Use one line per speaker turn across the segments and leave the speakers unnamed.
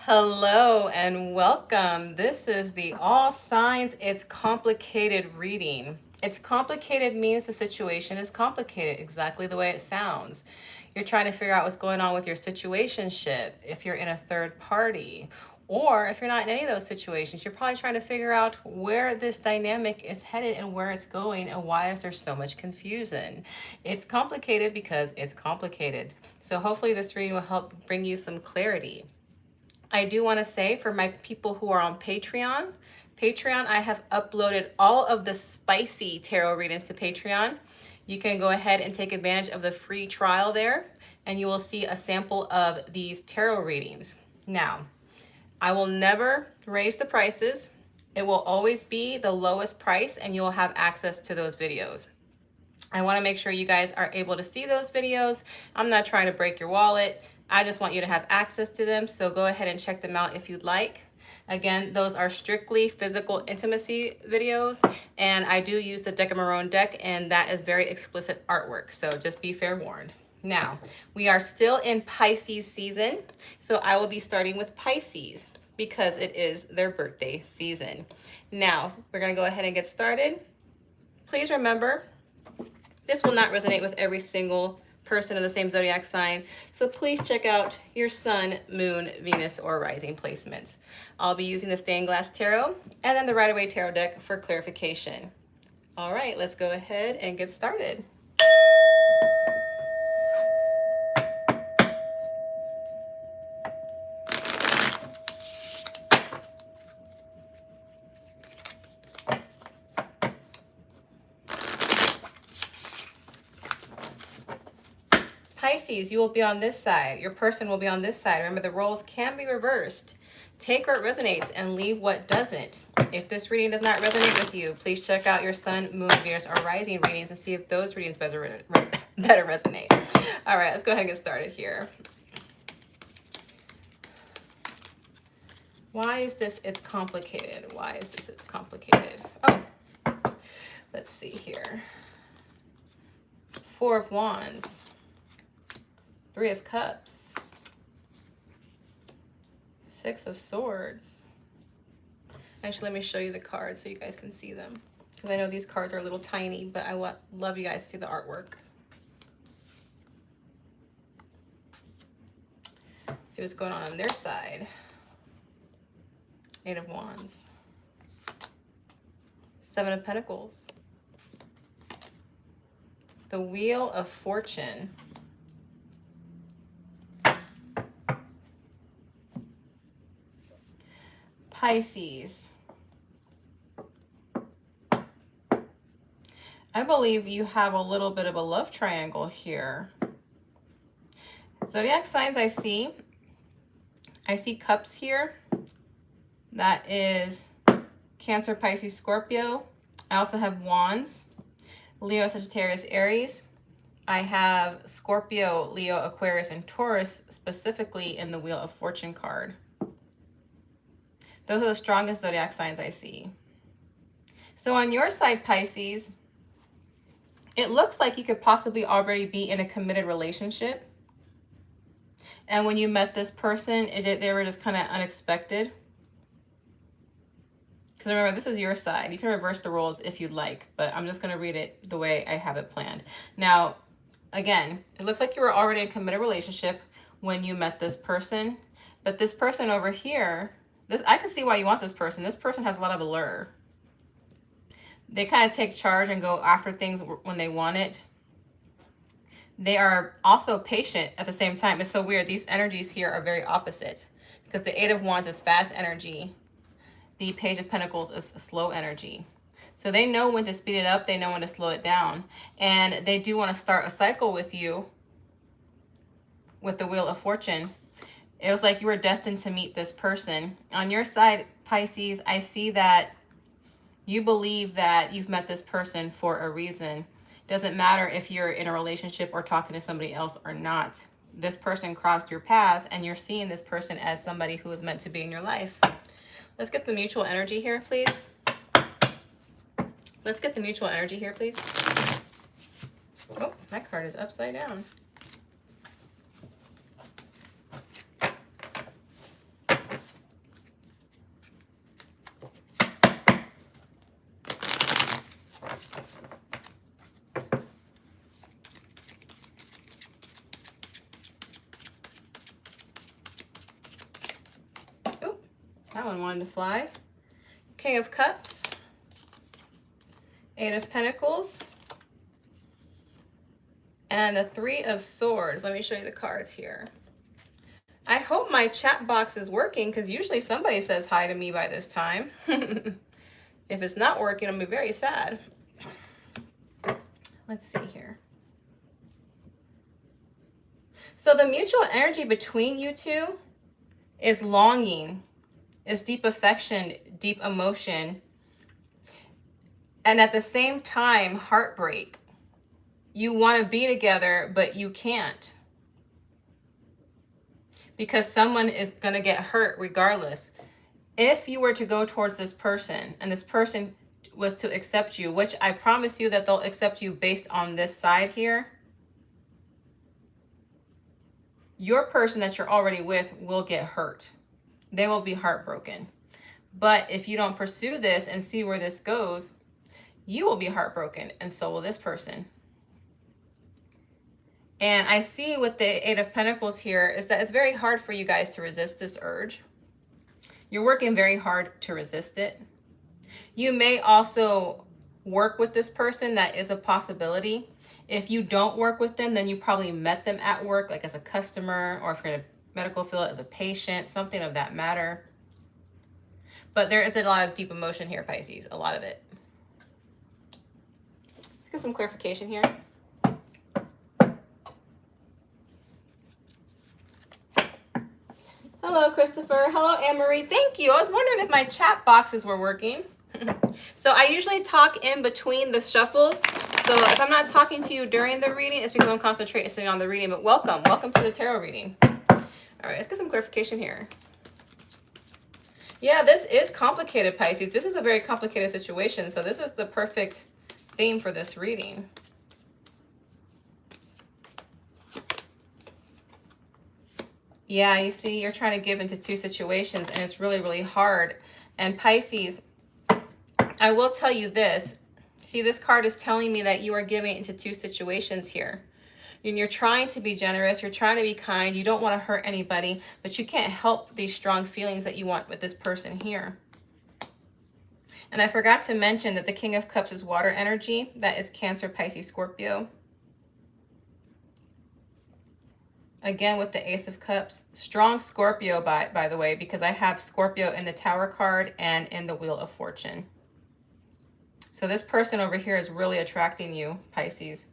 Hello and welcome. This is the All Signs It's Complicated reading. It's complicated means the situation is complicated, exactly the way it sounds. You're trying to figure out what's going on with your situationship, if you're in a third party, or if you're not in any of those situations, you're probably trying to figure out where this dynamic is headed and where it's going and why is there so much confusion. It's complicated because it's complicated. So hopefully this reading will help bring you some clarity. I do want to say for my people who are on Patreon, I have uploaded all of the spicy tarot readings to Patreon. You can go ahead and take advantage of the free trial there, and you will see a sample of these tarot readings. Now, I will never raise the prices. It will always be the lowest price, and you will have access to those videos. I want to make sure you guys are able to see those videos. I'm not trying to break your wallet. I just want you to have access to them. So go ahead and check them out if you'd like. Again, those are strictly physical intimacy videos. And I do use the Decameron deck, and that is very explicit artwork. So just be fair warned. Now, we are still in Pisces season. So I will be starting with Pisces because it is their birthday season. Now, we're going to go ahead and get started. Please remember, this will not resonate with every single person of the same zodiac sign, so please check out your sun, moon, Venus, or rising placements. I'll be using the stained glass tarot and then the Rider-Waite tarot deck for clarification. All right, let's go ahead and get started. Pisces, you will be on this side. Your person will be on this side. Remember, the roles can be reversed. Take what resonates and leave what doesn't. If this reading does not resonate with you, please check out your sun, moon, Venus, or rising readings and see if those readings better resonate. All right, let's go ahead and get started here. Why is this it's complicated? Why is this it's complicated? Oh, let's see here. Four of Wands. Three of Cups, Six of Swords. Actually, let me show you the cards so you guys can see them. Because I know these cards are a little tiny, but I love you guys to see the artwork. See what's going on their side. Eight of Wands. Seven of Pentacles. The Wheel of Fortune. Pisces. I believe you have a little bit of a love triangle here. Zodiac signs I see Cups here. That is Cancer, Pisces, Scorpio. I also have Wands, Leo, Sagittarius, Aries. I have Scorpio, Leo, Aquarius, and Taurus specifically in the Wheel of Fortune card. Those are the strongest zodiac signs I see. So on your side, Pisces, it looks like you could possibly already be in a committed relationship. And when you met this person, they were just kind of unexpected. Because remember, this is your side. You can reverse the roles if you'd like, but I'm just going to read it the way I have it planned. Now, again, it looks like you were already in a committed relationship when you met this person. But this person over here, I can see why you want this person. This person has a lot of allure. They kind of take charge and go after things when they want it. They are also patient at the same time. It's so weird. These energies here are very opposite because the Eight of Wands is fast energy. The Page of Pentacles is slow energy. So they know when to speed it up. They know when to slow it down. And they do want to start a cycle with you with the Wheel of Fortune. It was like you were destined to meet this person. On your side, Pisces, I see that you believe that you've met this person for a reason. Doesn't matter if you're in a relationship or talking to somebody else or not. This person crossed your path and you're seeing this person as somebody who is meant to be in your life. Let's get the mutual energy here, please. Let's get the mutual energy here, please. Oh, that card is upside down. That one wanted to fly. King of Cups. 8 of Pentacles. And the 3 of Swords. Let me show you the cards here. I hope my chat box is working because usually somebody says hi to me by this time. If it's not working, I'm going to be very sad. Let's see here. So the mutual energy between you two is longing, is deep affection, deep emotion, and at the same time, heartbreak. You want to be together, but you can't. Because someone is going to get hurt regardless. If you were to go towards this person and this person was to accept you, which I promise you that they'll accept you based on this side here, your person that you're already with will get hurt. They will be heartbroken. But if you don't pursue this and see where this goes, you will be heartbroken, and so will this person. And I see with the 8 of Pentacles here is that it's very hard for you guys to resist this urge. You're working very hard to resist it. You may also work with this person. That is a possibility. If you don't work with them, then you probably met them at work, like as a customer, or if you're in a medical field as a patient, something of that matter. But there is a lot of deep emotion here, Pisces, a lot of it. Let's get some clarification here. Hello, Christopher. Hello, Anne-Marie. Thank you. I was wondering if my chat boxes were working. So I usually talk in between the shuffles. So if I'm not talking to you during the reading, it's because I'm concentrating on the reading. But welcome. Welcome to the tarot reading. All right, let's get some clarification here. Yeah, this is complicated, Pisces. This is a very complicated situation. So this is the perfect theme for this reading. Yeah, you see, you're trying to give into 2 situations, and it's really, really hard. And Pisces, I will tell you this. See, this card is telling me that you are giving into 2 situations here. And you're trying to be generous. You're trying to be kind. You don't want to hurt anybody, but you can't help these strong feelings that you want with this person here. And I forgot to mention that the King of Cups is water energy. That is Cancer, Pisces, Scorpio. Again, with the Ace of Cups. Strong Scorpio, by the way, because I have Scorpio in the Tower card and in the Wheel of Fortune. So this person over here is really attracting you, Pisces.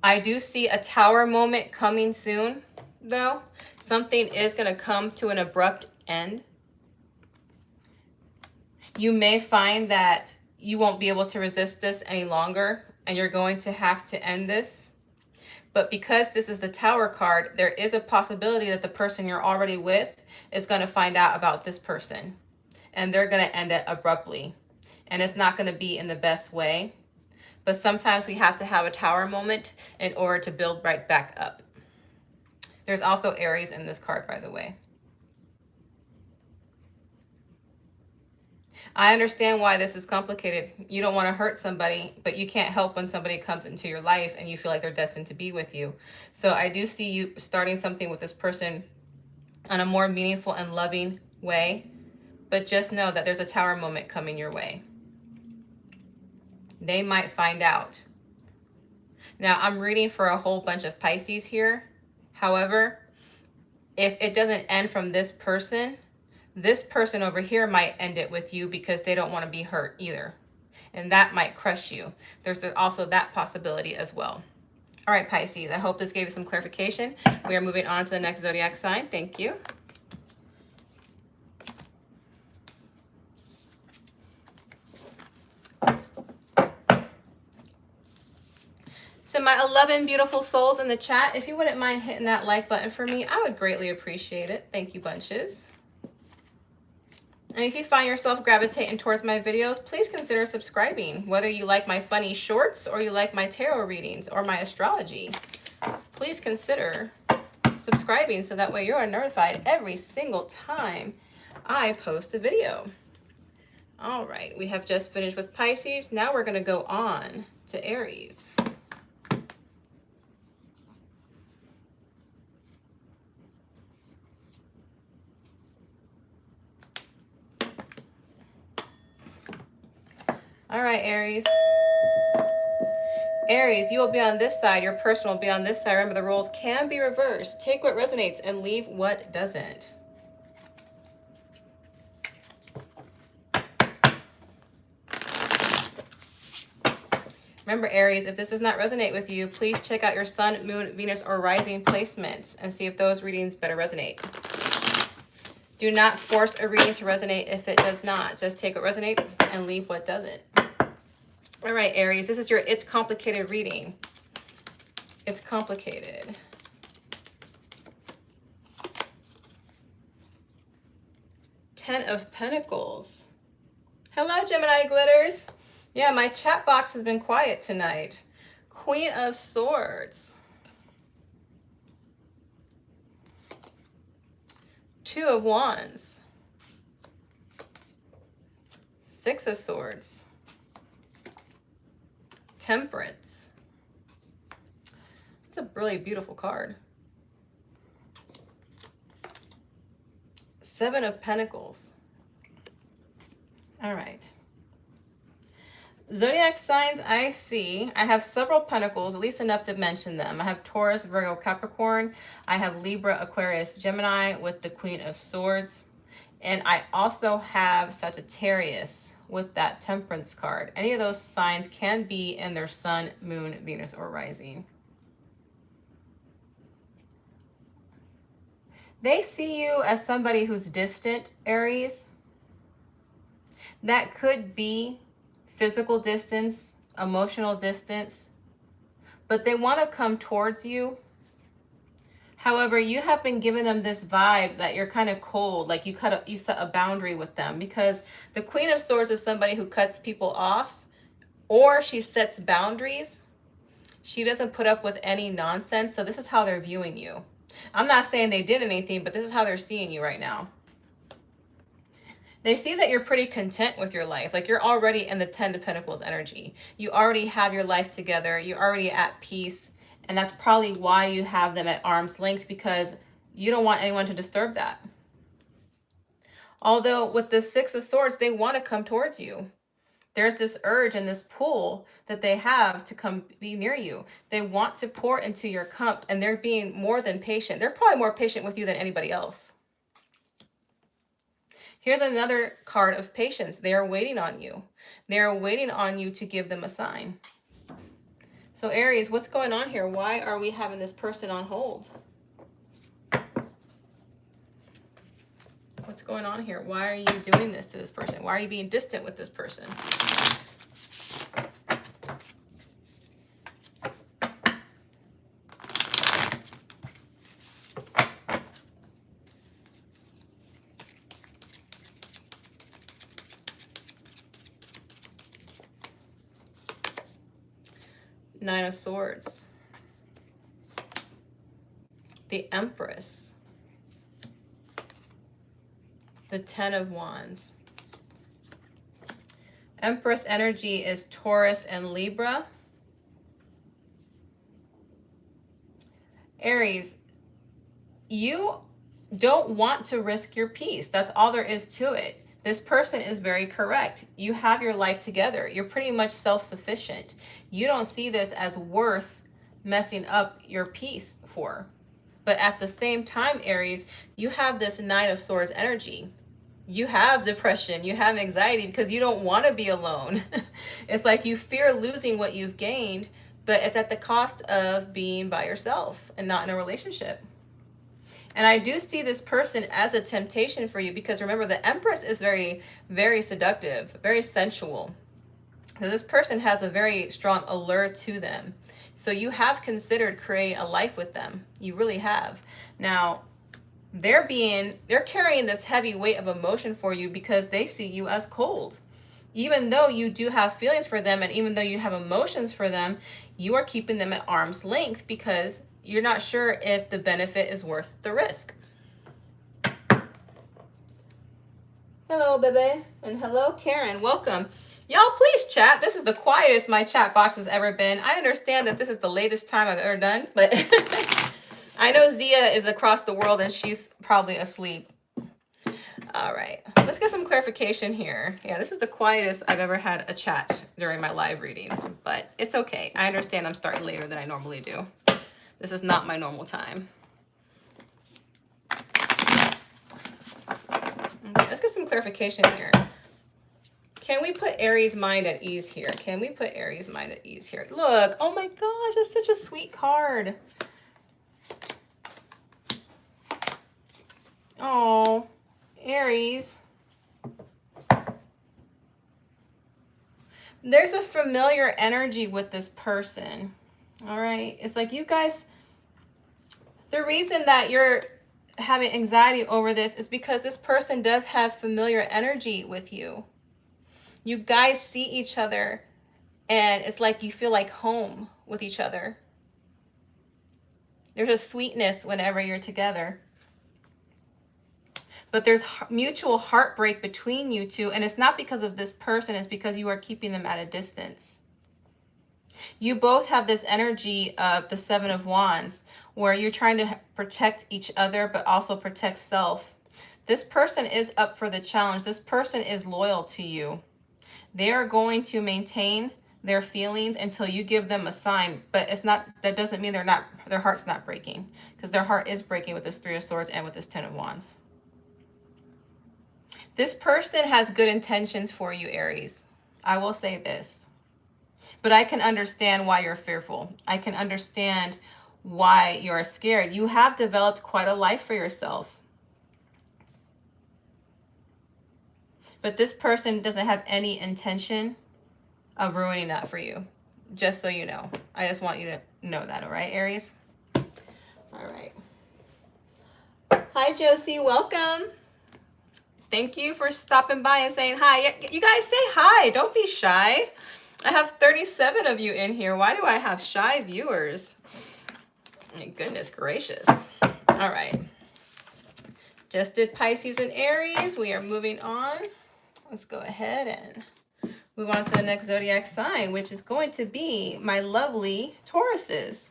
I do see a Tower moment coming soon, though. Something is going to come to an abrupt end. You may find that you won't be able to resist this any longer, and you're going to have to end this. But because this is the Tower card, there is a possibility that the person you're already with is going to find out about this person. And they're going to end it abruptly. And it's not going to be in the best way. But sometimes we have to have a Tower moment in order to build right back up. There's also Aries in this card, by the way. I understand why this is complicated. You don't want to hurt somebody, but you can't help when somebody comes into your life and you feel like they're destined to be with you. So I do see you starting something with this person on a more meaningful and loving way, but just know that there's a Tower moment coming your way. They might find out. Now, I'm reading for a whole bunch of Pisces here. However, if it doesn't end from this person over here might end it with you because they don't want to be hurt either. And that might crush you. There's also that possibility as well. All right, Pisces, I hope this gave you some clarification. We are moving on to the next zodiac sign. Thank you. To my 11 beautiful souls in the chat, if you wouldn't mind hitting that like button for me, I would greatly appreciate it. Thank you, bunches. And if you find yourself gravitating towards my videos, please consider subscribing. Whether you like my funny shorts or you like my tarot readings or my astrology, please consider subscribing so that way you're notified every single time I post a video. All right, we have just finished with Pisces. Now we're going to go on to Aries. All right, Aries. Aries, you will be on this side. Your person will be on this side. Remember, the roles can be reversed. Take what resonates and leave what doesn't. Remember, Aries, if this does not resonate with you, please check out your Sun, Moon, Venus, or Rising placements and see if those readings better resonate. Do not force a reading to resonate if it does not. Just take what resonates and leave what doesn't. All right, Aries, this is your It's Complicated reading. It's complicated. Ten of Pentacles. Hello, Gemini glitters. Yeah, my chat box has been quiet tonight. Queen of Swords. Two of Wands. Six of Swords. Temperance. It's a really beautiful card. Seven of Pentacles. All right. Zodiac signs I see. I have several pentacles, at least enough to mention them. I have Taurus, Virgo, Capricorn. I have Libra, Aquarius, Gemini with the Queen of Swords. And I also have Sagittarius with that Temperance card. Any of those signs can be in their Sun, Moon, Venus, or Rising. They see you as somebody who's distant, Aries. That could be physical distance, emotional distance, but they want to come towards you. However, you have been giving them this vibe that you're kind of cold, like you set a boundary with them, because the Queen of Swords is somebody who cuts people off, or she sets boundaries. She doesn't put up with any nonsense. So this is how they're viewing you. I'm not saying they did anything, but this is how they're seeing you right now. They see that you're pretty content with your life. Like you're already in the Ten of Pentacles energy. You already have your life together. You're already at peace. And that's probably why you have them at arm's length, because you don't want anyone to disturb that. Although with the Six of Swords, they want to come towards you. There's this urge and this pull that they have to come be near you. They want to pour into your cup, and they're being more than patient. They're probably more patient with you than anybody else. Here's another card of patience. They are waiting on you. They are waiting on you to give them a sign. So Aries, what's going on here? Why are we having this person on hold? What's going on here? Why are you doing this to this person? Why are you being distant with this person? Nine of Swords. The Empress. The Ten of Wands. Empress energy is Taurus and Libra. Aries, you don't want to risk your peace. That's all there is to it. This person is very correct. You have your life together. You're pretty much self-sufficient. You don't see this as worth messing up your peace for. But at the same time, Aries, you have this Nine of Swords energy. You have depression. You have anxiety because you don't want to be alone. It's like you fear losing what you've gained, but it's at the cost of being by yourself and not in a relationship. And I do see this person as a temptation for you, because remember, the Empress is very, very seductive, very sensual. So this person has a very strong allure to them. So you have considered creating a life with them. You really have. Now, they're carrying this heavy weight of emotion for you because they see you as cold. Even though you do have feelings for them, and even though you have emotions for them, you are keeping them at arm's length because you're not sure if the benefit is worth the risk. Hello, Bebe. And hello, Karen. Welcome. Y'all, please chat. This is the quietest my chat box has ever been. I understand that this is the latest time I've ever done, but I know Zia is across the world and she's probably asleep. All right, let's get some clarification here. Yeah, this is the quietest I've ever had a chat during my live readings, but it's okay. I understand I'm starting later than I normally do. This is not my normal time. Okay, let's get some clarification here. Can we put Aries' mind at ease here? Can we put Aries' mind at ease here? Look, oh my gosh, that's such a sweet card. Oh, Aries. There's a familiar energy with this person. All right. It's like you guys, the reason that you're having anxiety over this is because this person does have familiar energy with you. You guys see each other and it's like you feel like home with each other. There's a sweetness whenever you're together. But there's mutual heartbreak between you two, and it's not because of this person, it's because you are keeping them at a distance. You both have this energy of the Seven of Wands, where you're trying to protect each other, but also protect self. This person is up for the challenge. This person is loyal to you. They are going to maintain their feelings until you give them a sign, but it's not, that doesn't mean their heart's not breaking, because their heart is breaking with this Three of Swords and with this Ten of Wands. This person has good intentions for you, Aries. I will say this. But I can understand why you're fearful. I can understand why you're scared. You have developed quite a life for yourself. But this person doesn't have any intention of ruining that for you. Just so you know. I just want you to know that, all right, Aries? All right. Hi, Josie. Welcome. Thank you for stopping by and saying hi. You guys say hi. Don't be shy. I have 37 of you in here. Why do I have shy viewers? My goodness gracious. All right. Just did Pisces and Aries. We are moving on. Let's go ahead and move on to the next zodiac sign, which is going to be my lovely Tauruses.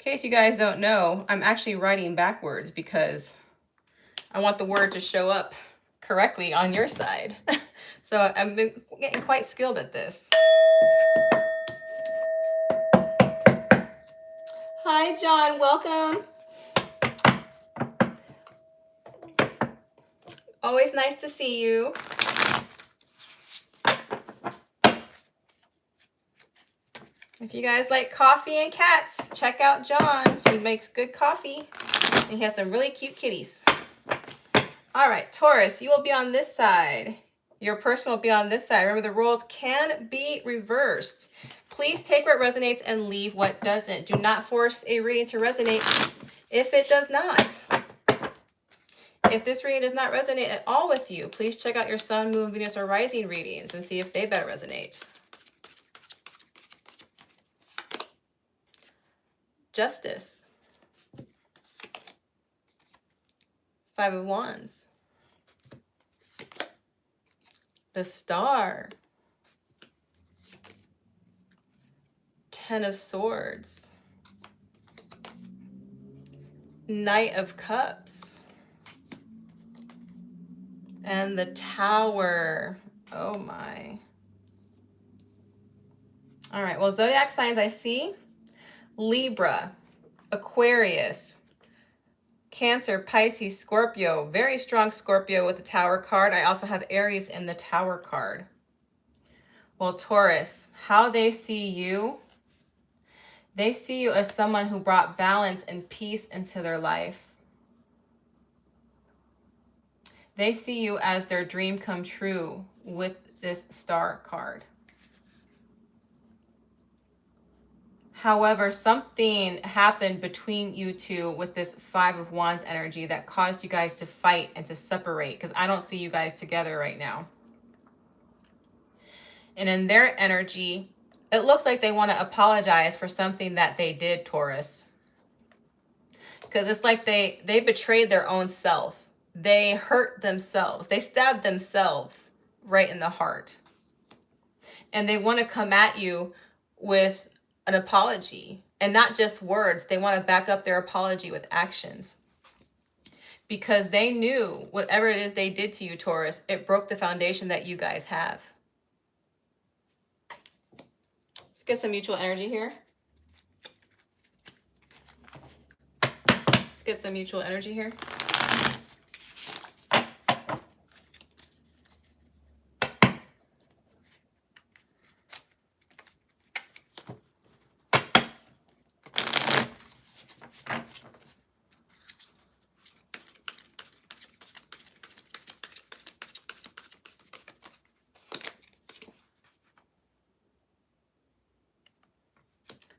In case you guys don't know, I'm actually writing backwards because I want the word to show up correctly on your side. So I'm getting quite skilled at this. Hi, John. Welcome. Always nice to see you. If you guys like coffee and cats, check out John. He makes good coffee and he has some really cute kitties. All right, Taurus, you will be on this side. Your person will be on this side. Remember, the roles can be reversed. Please take what resonates and leave what doesn't. Do not force a reading to resonate if it does not. If this reading does not resonate at all with you, please check out your Sun, Moon, Venus, or Rising readings and see if they better resonate. Justice. Five of Wands. The Star. Ten of Swords. Knight of Cups. And the Tower. Oh my. All right, well, zodiac signs I see. Libra, Aquarius, Cancer, Pisces, Scorpio. Very strong Scorpio with the Tower card. I also have Aries in the Tower card. Well, Taurus, how they see you as someone who brought balance and peace into their life. They see you as their dream come true with this Star card. However, something happened between you two with this Five of Wands energy that caused you guys to fight and to separate, because I don't see you guys together right now. And in their energy, it looks like they want to apologize for something that they did, Taurus. Because it's like they betrayed their own self. They hurt themselves. They stabbed themselves right in the heart. And they want to come at you with an apology, and not just words. They want to back up their apology with actions, because they knew whatever it is they did to you, Taurus, it broke the foundation that you guys have. Let's get some mutual energy here. Let's get some mutual energy here.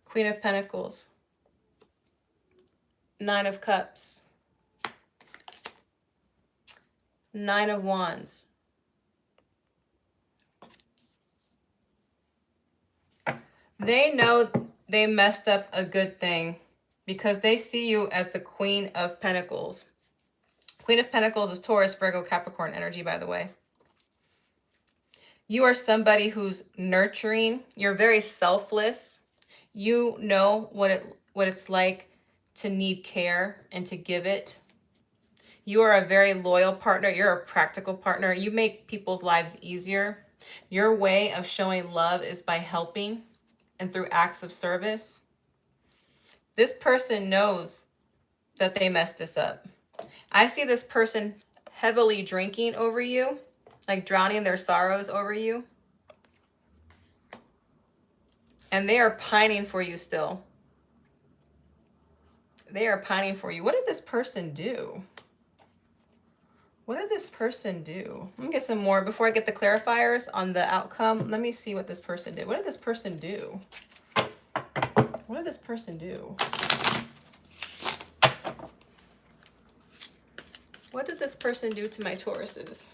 Queen of Pentacles, Nine of Cups, Nine of Wands. They know they messed up a good thing because they see you as the Queen of Pentacles. Queen of Pentacles is Taurus, Virgo, Capricorn energy, by the way. You are somebody who's nurturing. You're very selfless. You know what it's like to need care and to give it. You are a very loyal partner. You're a practical partner. You make people's lives easier. Your way of showing love is by helping and through acts of service. This person knows that they messed this up. I see this person heavily drinking over you, like drowning their sorrows over you. And they are pining for you still. They are pining for you. What did this person do? What did this person do? Let me get some more. Before I get the clarifiers on the outcome, let me see what this person did. What did this person do? What did this person do? What did this person do to my Tauruses?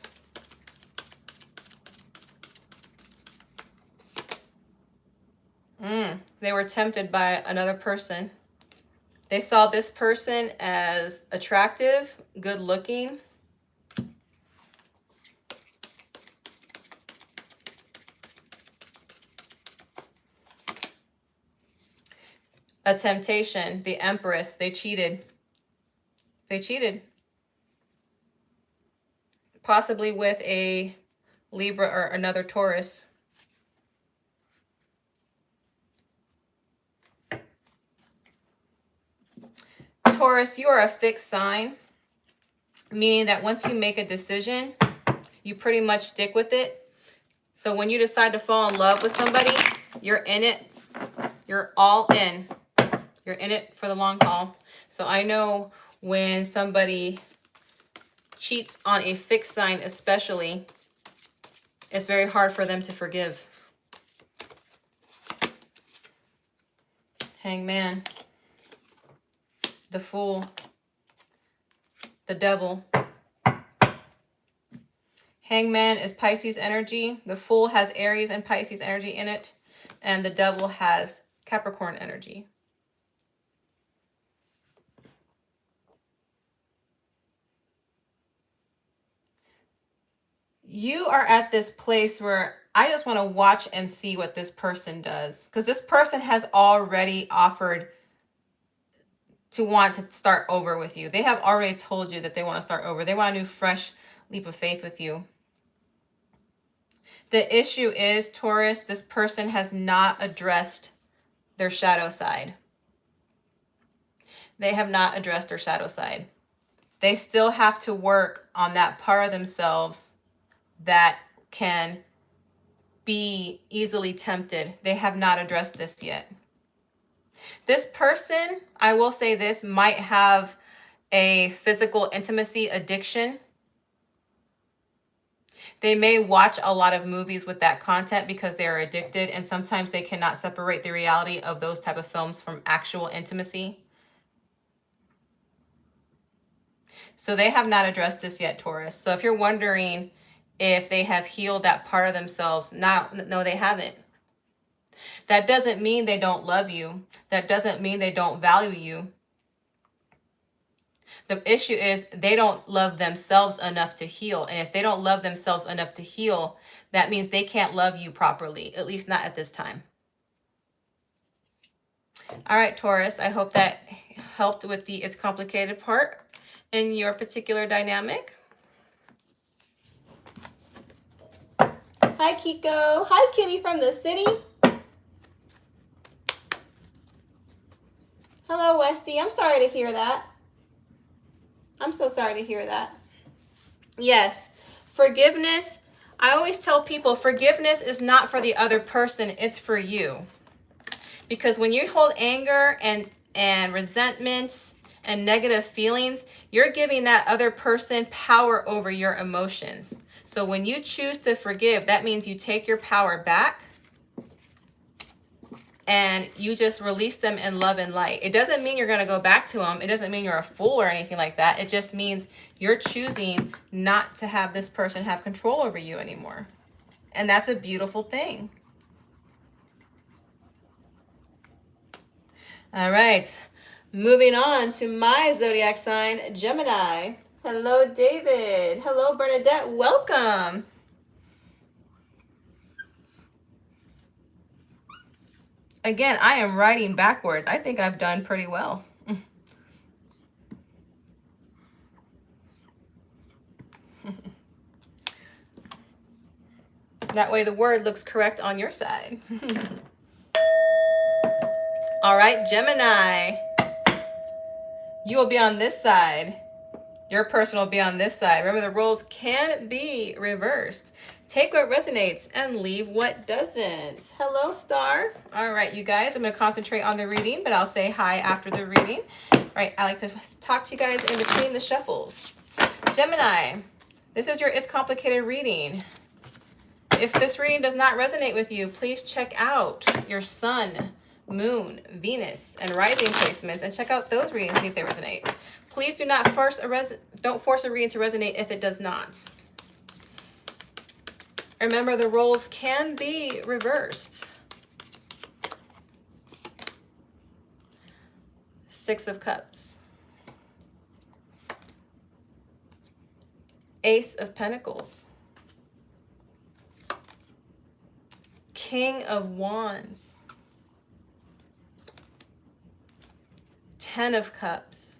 They were tempted by another person. They saw this person as attractive, good looking. A temptation, the Empress, they cheated. They cheated. Possibly with a Libra or another Taurus. Taurus, you are a fixed sign, meaning that once you make a decision, you pretty much stick with it. So when you decide to fall in love with somebody, you're in it. You're all in. You're in it for the long haul. So I know when somebody cheats on a fixed sign especially, it's very hard for them to forgive. Hangman. The Fool, the Devil. Hangman is Pisces energy. The Fool has Aries and Pisces energy in it. And the Devil has Capricorn energy. You are at this place where I just want to watch and see what this person does. Because this person has already offered to want to start over with you. They have already told you that they want to start over. They want a new, fresh leap of faith with you. The issue is, Taurus, this person has not addressed their shadow side. They have not addressed their shadow side. They still have to work on that part of themselves that can be easily tempted. They have not addressed this yet. This person, I will say this, might have a physical intimacy addiction. They may watch a lot of movies with that content because they are addicted, and sometimes they cannot separate the reality of those type of films from actual intimacy. So they have not addressed this yet, Taurus. So if you're wondering if they have healed that part of themselves, no, they haven't. That doesn't mean they don't love you. That doesn't mean they don't value you. The issue is they don't love themselves enough to heal. And if they don't love themselves enough to heal, that means they can't love you properly, at least not at this time. All right, Taurus, I hope that helped with the it's complicated part in your particular dynamic. Hi, Kiko. Hi, Kitty from the city. Hello, Westy. I'm sorry to hear that. I'm so sorry to hear that. Yes, forgiveness. I always tell people forgiveness is not for the other person, it's for you. Because when you hold anger and resentment and negative feelings, you're giving that other person power over your emotions. So when you choose to forgive, that means you take your power back and you just release them in love and light. It doesn't mean you're going to go back to them. It doesn't mean you're a fool or anything like that. It just means you're choosing not to have this person have control over you anymore. And that's a beautiful thing. All right, moving on to my zodiac sign, Gemini. Hello, David. Hello, Bernadette. Welcome. Again, I am writing backwards. I think I've done pretty well. That way the word looks correct on your side. All right, Gemini. You will be on this side. Your person will be on this side. Remember, the roles can be reversed. Take what resonates and leave what doesn't. Hello, Star. All right, you guys, I'm going to concentrate on the reading, but I'll say hi after the reading. All right, I like to talk to you guys in between the shuffles. Gemini, this is your It's Complicated reading. If this reading does not resonate with you, please check out your Sun, Moon, Venus, and Rising placements and check out those readings, see if they resonate. Please do not don't force a reading to resonate if it does not. Remember, the roles can be reversed. Six of Cups. Ace of Pentacles. King of Wands. Ten of Cups.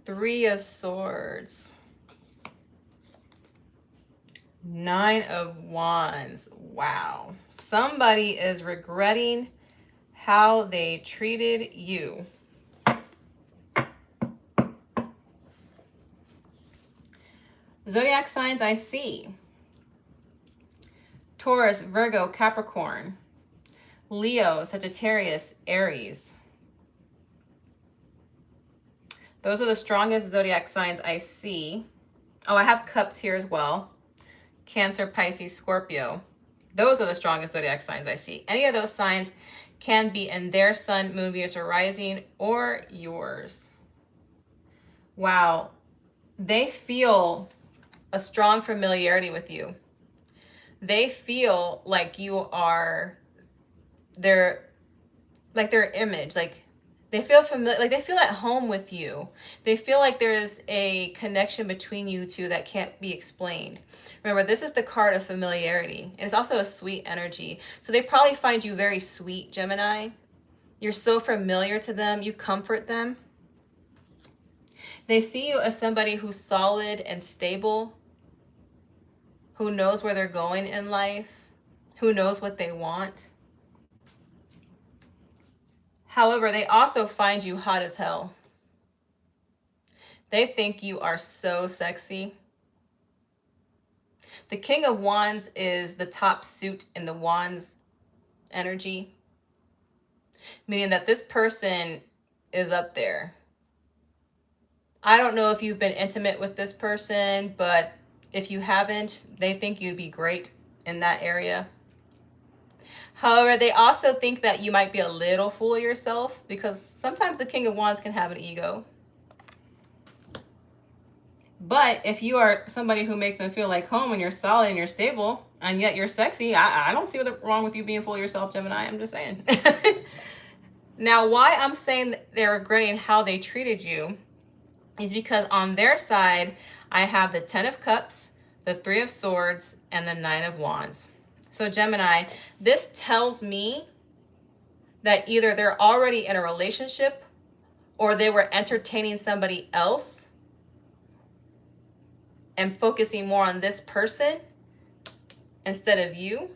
Three of Swords. Nine of Wands. Wow. Somebody is regretting how they treated you. Zodiac signs I see. Taurus, Virgo, Capricorn. Leo, Sagittarius, Aries. Those are the strongest zodiac signs I see. Oh, I have cups here as well. Cancer, Pisces, Scorpio. Those are the strongest zodiac signs I see. Any of those signs can be in their sun, moon, Venus, or rising, or yours. Wow. They feel a strong familiarity with you. They feel like you are their image. Like they feel familiar, like they feel at home with you. They feel like there's a connection between you two that can't be explained. Remember, this is the card of familiarity, and it's also a sweet energy. So they probably find you very sweet, Gemini. You're so familiar to them, you comfort them. They see you as somebody who's solid and stable, who knows where they're going in life, who knows what they want. However, they also find you hot as hell. They think you are so sexy. The King of Wands is the top suit in the Wands energy, meaning that this person is up there. I don't know if you've been intimate with this person, but if you haven't, they think you'd be great in that area. However, they also think that you might be a little full of yourself, because sometimes the King of Wands can have an ego. But if you are somebody who makes them feel like home and you're solid and you're stable and yet you're sexy, I don't see what's wrong with you being full of yourself, Gemini. I'm just saying. Now, why I'm saying they're regretting how they treated you is because on their side, I have the Ten of Cups, the Three of Swords, and the Nine of Wands. So Gemini, this tells me that either they're already in a relationship or they were entertaining somebody else and focusing more on this person instead of you.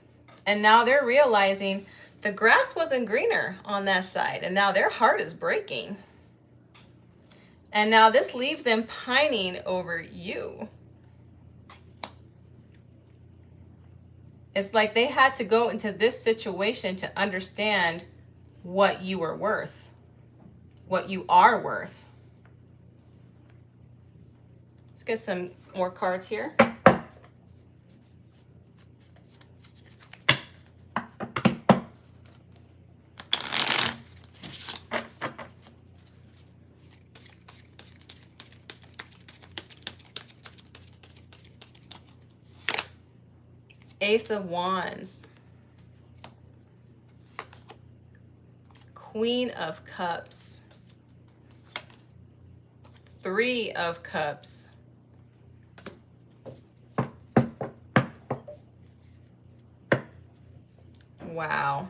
And now they're realizing the grass wasn't greener on that side. And now their heart is breaking. And now this leaves them pining over you. It's like they had to go into this situation to understand what you were worth, what you are worth. Let's get some more cards here. Ace of Wands. Queen of Cups. Three of Cups. Wow.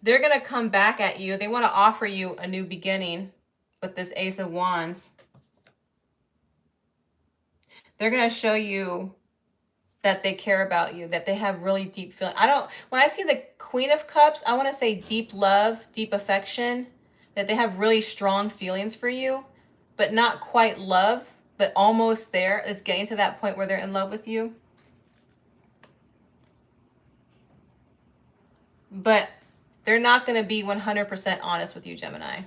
They're going to come back at you. They want to offer you a new beginning with this Ace of Wands. They're going to show you that they care about you, that they have really deep feeling. When I see the Queen of Cups, I want to say deep love, deep affection, that they have really strong feelings for you, but not quite love, but almost there. It's getting to that point where they're in love with you. But they're not going to be 100% honest with you, Gemini.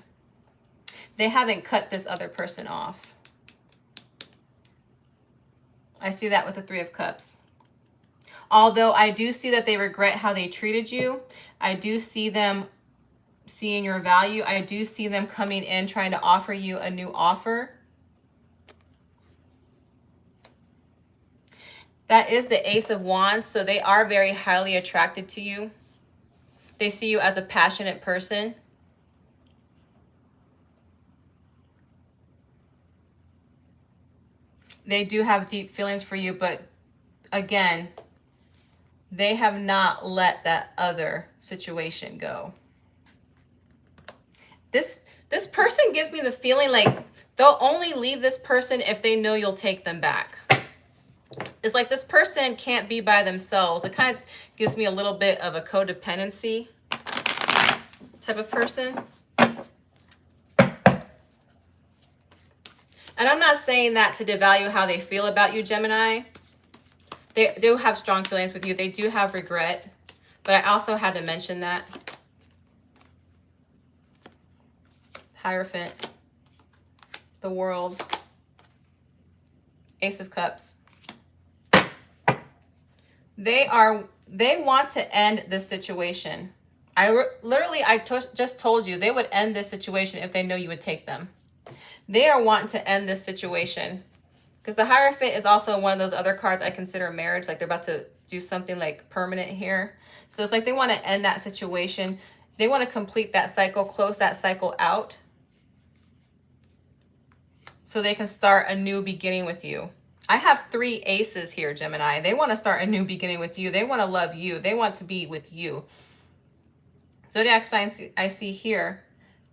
They haven't cut this other person off. I see that with the Three of Cups. Although I do see that they regret how they treated you. I do see them seeing your value. I do see them coming in trying to offer you a new offer. That is the Ace of Wands, so they are very highly attracted to you. They see you as a passionate person. They do have deep feelings for you, but again, they have not let that other situation go. This person gives me the feeling like they'll only leave this person if they know you'll take them back. It's like this person can't be by themselves. It kind of gives me a little bit of a codependency type of person. And I'm not saying that to devalue how they feel about you, Gemini. They do have strong feelings with you. They do have regret. But I also had to mention that. Hierophant. The World. Ace of Cups. They want to end this situation. I just told you they would end this situation if they know you would take them. They are wanting to end this situation. Because the Hierophant is also one of those other cards I consider marriage. Like they're about to do something like permanent here. So it's like they want to end that situation. They want to complete that cycle, close that cycle out. So they can start a new beginning with you. I have 3 aces here, Gemini. They want to start a new beginning with you. They want to love you. They want to be with you. Zodiac signs I see here.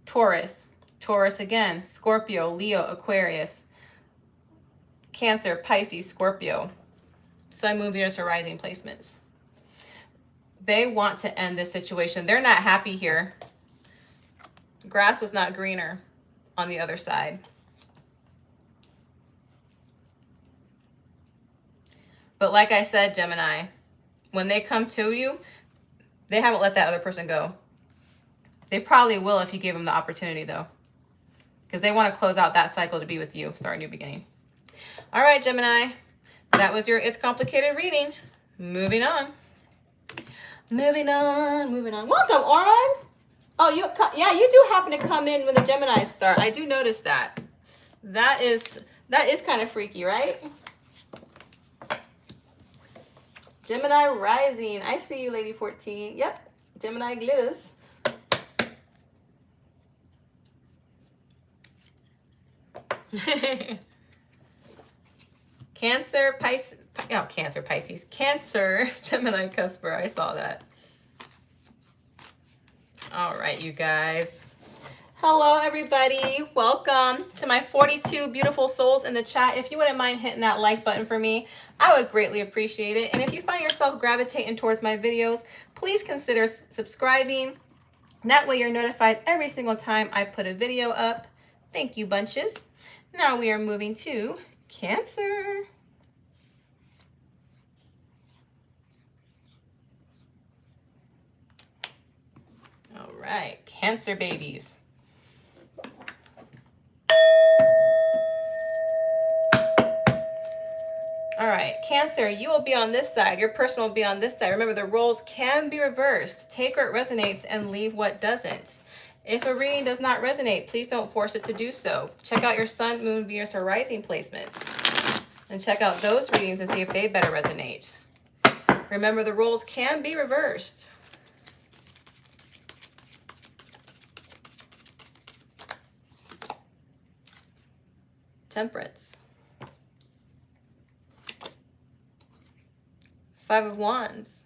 Taurus. Taurus again. Scorpio, Leo, Aquarius. Cancer, Pisces, Scorpio. Sun, Moon, Venus, or rising placements. They want to end this situation. They're not happy here. Grass was not greener on the other side. But like I said, Gemini, when they come to you, they haven't let that other person go. They probably will if you give them the opportunity, though. Because they want to close out that cycle to be with you, start a new beginning. All right, Gemini. That was your It's Complicated reading. Moving on. Moving on. Welcome, Oran. Oh, you do happen to come in when the Gemini start. I do notice that. That is kind of freaky, right? Gemini rising. I see you, Lady 14. Yep. Gemini glitters. Cancer, Pisces. Oh, Cancer, Pisces. Cancer, Gemini, Cusper. I saw that. All right, you guys. Hello, everybody. Welcome to my 42 beautiful souls in the chat. If you wouldn't mind hitting that like button for me, I would greatly appreciate it. And if you find yourself gravitating towards my videos, please consider subscribing. That way you're notified every single time I put a video up. Thank you, bunches. Now we are moving to Cancer. All right, Cancer babies. All right, Cancer, you will be on this side. Your person will be on this side. Remember, the roles can be reversed. Take what resonates and leave what doesn't. If a reading does not resonate, please don't force it to do so. Check out your Sun, Moon, Venus, or Rising placements. And check out those readings and see if they better resonate. Remember, the roles can be reversed. Temperance. 5 of Wands.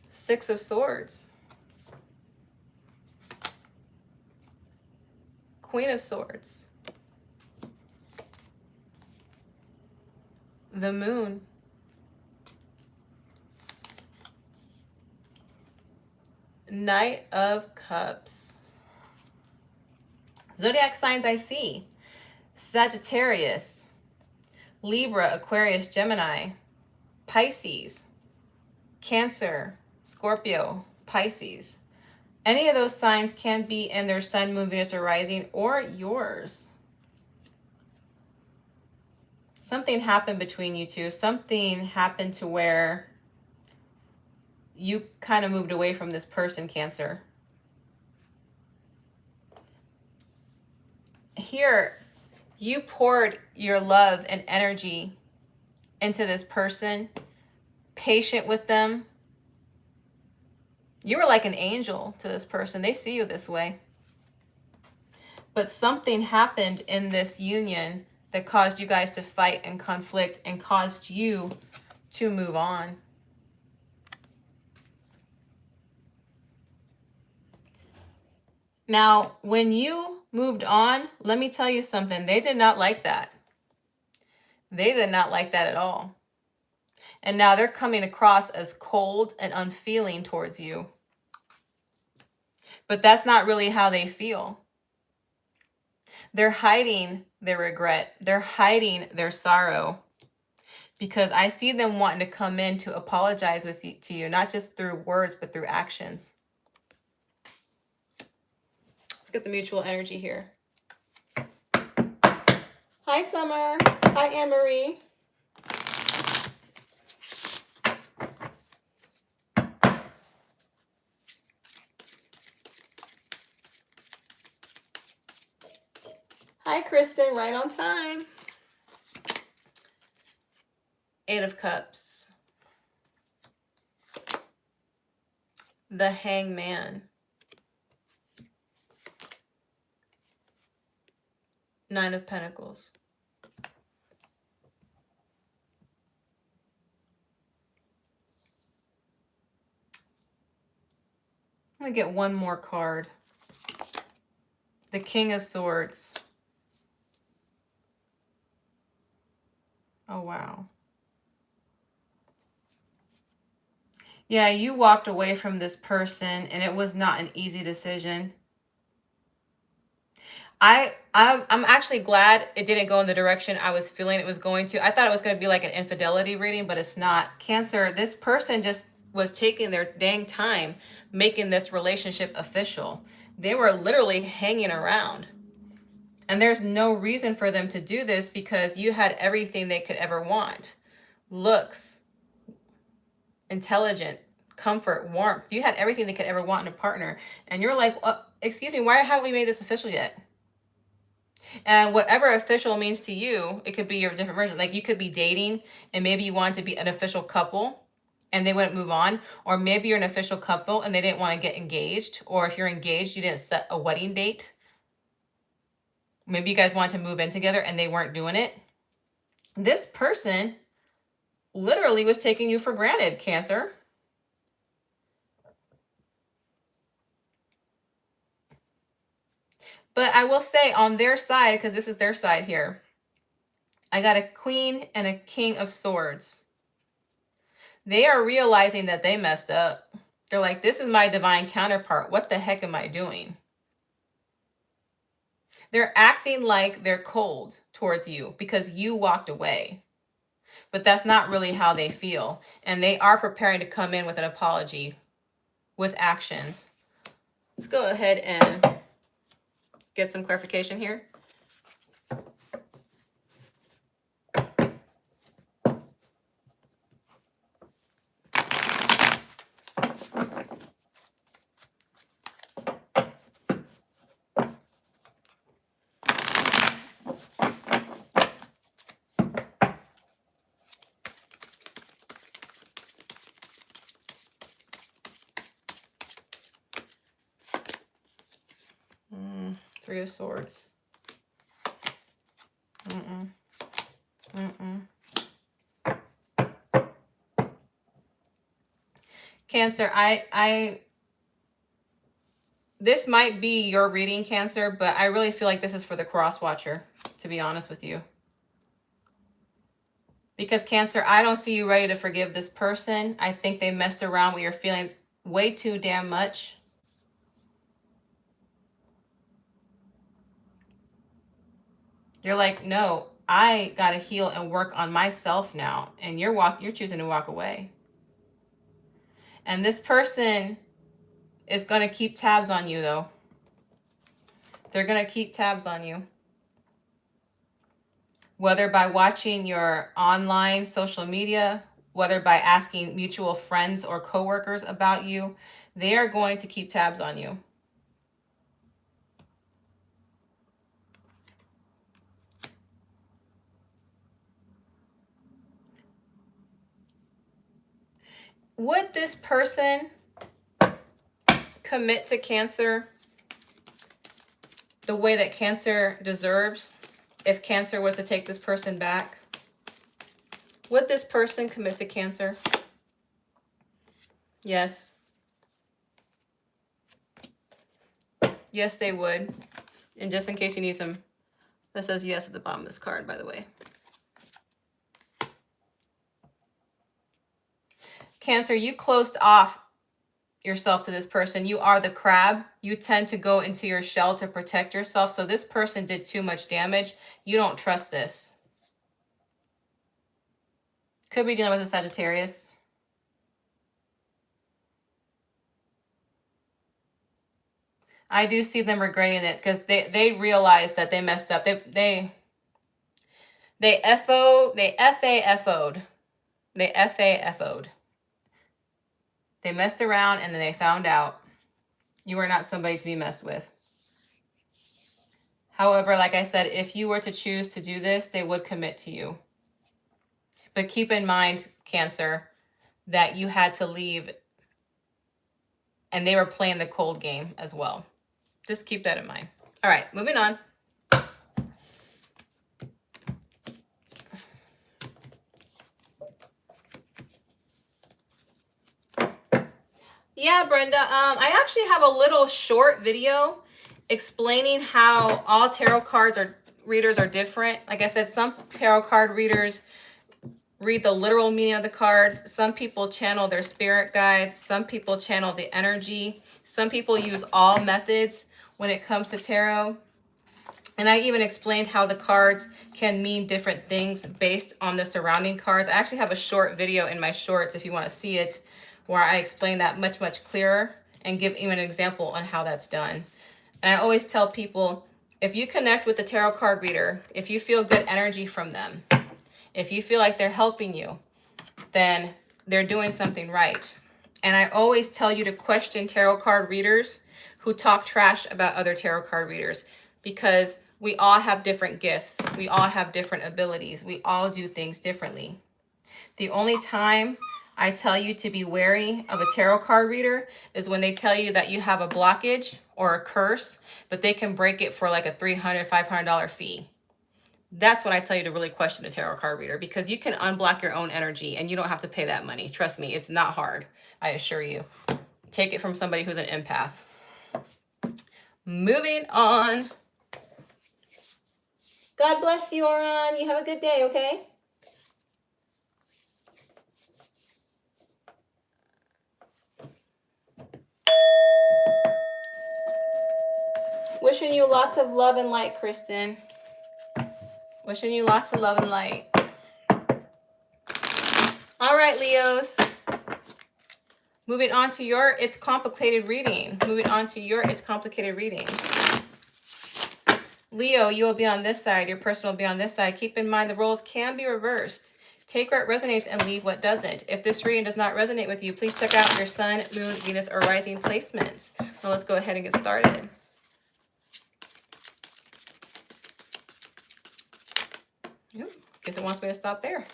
Six of Swords. Queen of Swords. The Moon. Knight of Cups. Zodiac signs I see: Sagittarius, Libra, Aquarius, Gemini, Pisces, Cancer, Scorpio, Pisces. Any of those signs can be in their Sun, Moon, Venus, or Rising, or yours. Something happened between you two. Something happened to where you kind of moved away from this person, Cancer. Here, you poured your love and energy into this person, patient with them. You were like an angel to this person. They see you this way. But something happened in this union that caused you guys to fight and conflict and caused you to move on. Now, when you moved on, let me tell you something. They did not like that. They did not like that at all. And now they're coming across as cold and unfeeling towards you. But that's not really how they feel. They're hiding their regret. They're hiding their sorrow. Because I see them wanting to come in to apologize to you, not just through words, but through actions. Let's get the mutual energy here. Hi, Summer. Hi, Anne-Marie. Hi, Kristen. Right on time. 8 of Cups. The Hangman. 9 of Pentacles. I'm going to get one more card. The King of Swords. Oh, wow. Yeah, you walked away from this person and it was not an easy decision. I'm actually glad it didn't go in the direction I was feeling it was going to. I thought it was going to be like an infidelity reading, but it's not. Cancer, this person just was taking their dang time making this relationship official. They were literally hanging around. And there's no reason for them to do this because you had everything they could ever want. Looks, intelligent, comfort, warmth. You had everything they could ever want in a partner. And you're like, excuse me, why haven't we made this official yet? And whatever official means to you, it could be your different version. Like you could be dating and maybe you want to be an official couple and they wouldn't move on. Or maybe you're an official couple and they didn't want to get engaged. Or if you're engaged, you didn't set a wedding date. Maybe you guys wanted to move in together and they weren't doing it. This person literally was taking you for granted, Cancer. But I will say on their side, because this is their side here, I got a Queen and a King of Swords. They are realizing that they messed up. They're like, this is my divine counterpart. What the heck am I doing? They're acting like they're cold towards you because you walked away. But that's not really how they feel. And they are preparing to come in with an apology, with actions. Let's go ahead and get some clarification here. Three of Swords. Cancer, this might be your reading, Cancer, but I really feel like this is for the cross watcher, to be honest with you. Because Cancer, I don't see you ready to forgive this person. I think they messed around with your feelings way too damn much. You're like, no, I got to heal and work on myself now. And you're choosing to walk away. And this person is going to keep tabs on you, though. They're going to keep tabs on you. Whether by watching your online social media, whether by asking mutual friends or coworkers about you, they are going to keep tabs on you. Would this person commit to Cancer the way that Cancer deserves if Cancer was to take this person back? Would this person commit to Cancer? Yes. Yes, they would. And just in case you need some, that says yes at the bottom of this card, by the way. Cancer, you closed off yourself to this person. You are the crab. You tend to go into your shell to protect yourself. So this person did too much damage. You don't trust this. Could be dealing with a Sagittarius. I do see them regretting it because they realized that they messed up. They FO'd. They FAFO'd. They FAFO'd. They messed around and then they found out you are not somebody to be messed with. However, like I said, if you were to choose to do this, they would commit to you. But keep in mind, Cancer, that you had to leave and they were playing the cold game as well. Just keep that in mind. All right, moving on. Yeah, Brenda, I actually have a little short video explaining how all tarot cards readers are different. Like I said, some tarot card readers read the literal meaning of the cards. Some people channel their spirit guides. Some people channel the energy. Some people use all methods when it comes to tarot. And I even explained how the cards can mean different things based on the surrounding cards. I actually have a short video in my shorts if you want to see it, where I explain that much, much clearer and give even an example on how that's done. And I always tell people, if you connect with the tarot card reader, if you feel good energy from them, if you feel like they're helping you, then they're doing something right. And I always tell you to question tarot card readers who talk trash about other tarot card readers, because we all have different gifts. We all have different abilities. We all do things differently. The only time I tell you to be wary of a tarot card reader is when they tell you that you have a blockage or a curse, but they can break it for like a $300, $500 fee. That's when I tell you to really question a tarot card reader, because you can unblock your own energy and you don't have to pay that money. Trust me, it's not hard. I assure you. Take it from somebody who's an empath. Moving on. God bless you, Oran. You have a good day, okay? Wishing you lots of love and light, Kristen. Wishing you lots of love and light. All right, Leos. Moving on to your It's Complicated reading. Moving on to your It's Complicated reading. Leo, you will be on this side. Your person will be on this side. Keep in mind the roles can be reversed. Take what resonates and leave what doesn't. If this reading does not resonate with you, please check out your Sun, Moon, Venus, or Rising placements. Now let's go ahead and get started. Yep, guess it wants me to stop there.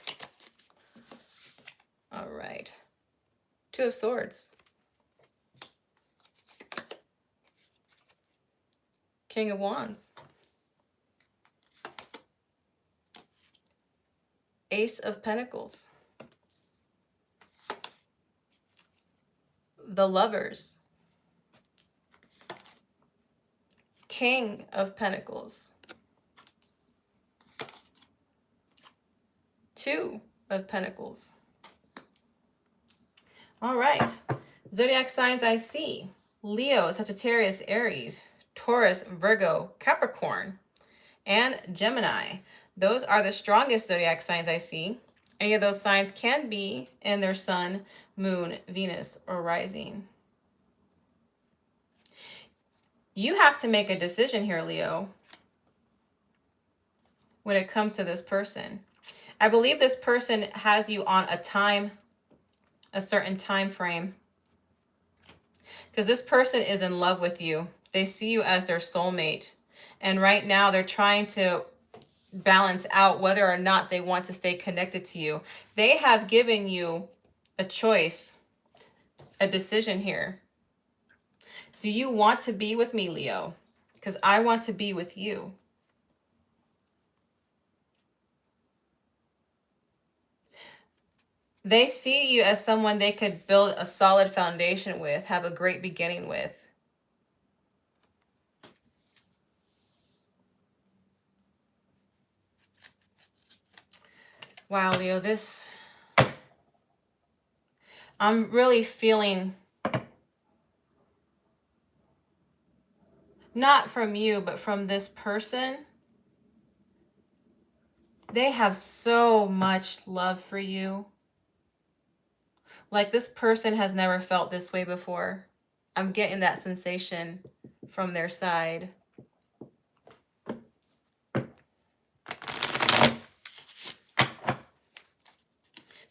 All right. Two of Swords. King of Wands. Ace of Pentacles. The Lovers. King of Pentacles. Two of Pentacles. All right. Zodiac signs I see. Leo, Sagittarius, Aries, Taurus, Virgo, Capricorn, and Gemini. Those are the strongest zodiac signs I see. Any of those signs can be in their Sun, Moon, Venus, or Rising. You have to make a decision here, Leo, when it comes to this person. I believe this person has you on a certain time frame, because this person is in love with you. They see you as their soulmate. And right now they're trying to balance out whether or not they want to stay connected to you. They have given you a choice, a decision here. Do you want to be with me, Leo? Because I want to be with you. They see you as someone they could build a solid foundation with, have a great beginning with. Wow, Leo, I'm really feeling, not from you, but from this person. They have so much love for you. Like this person has never felt this way before. I'm getting that sensation from their side.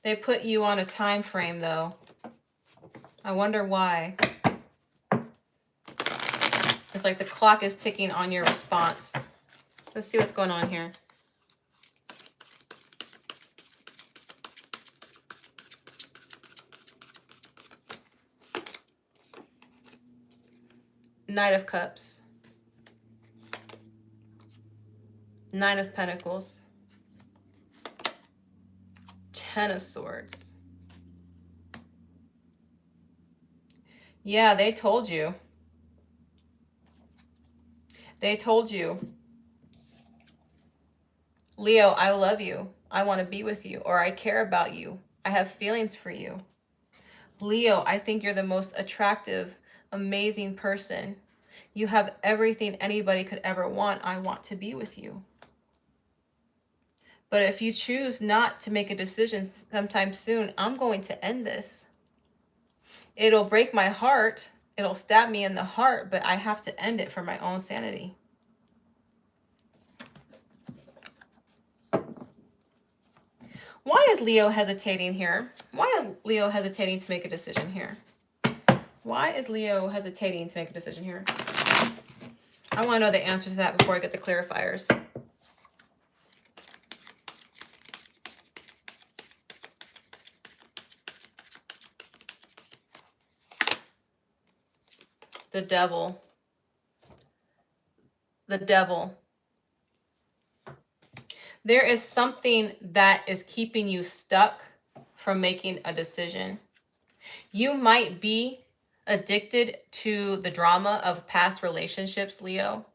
They put you on a time frame though. I wonder why. It's like the clock is ticking on your response. Let's see what's going on here. Knight of Cups. Nine of Pentacles. Ten of Swords. Yeah, they told you. They told you. Leo, I love you. I want to be with you, or I care about you. I have feelings for you. Leo, I think you're the most attractive, amazing person. You have everything anybody could ever want. I want to be with you. But if you choose not to make a decision sometime soon, I'm going to end this. It'll break my heart. It'll stab me in the heart, but I have to end it for my own sanity. Why is Leo hesitating here? Why is Leo hesitating to make a decision here? Why is Leo hesitating to make a decision here? I want to know the answer to that before I get the clarifiers. The Devil. The Devil. There is something that is keeping you stuck from making a decision. You might be addicted to the drama of past relationships, Leo.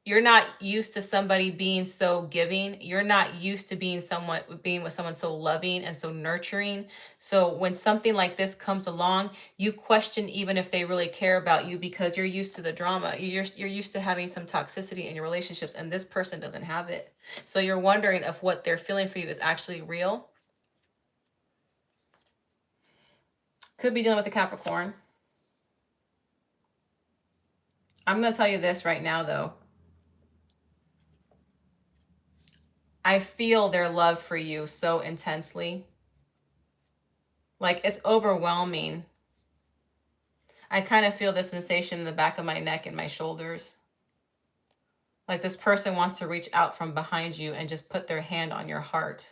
You're not used to somebody being so giving. You're not used to being with someone so loving and so nurturing. So when something like this comes along, you question even if they really care about you because you're used to the drama. You're used to having some toxicity in your relationships, and this person doesn't have it. So you're wondering if what they're feeling for you is actually real. Could be dealing with a Capricorn. I'm going to tell you this right now, though. I feel their love for you so intensely. Like, it's overwhelming. I kind of feel the sensation in the back of my neck and my shoulders. Like this person wants to reach out from behind you and just put their hand on your heart.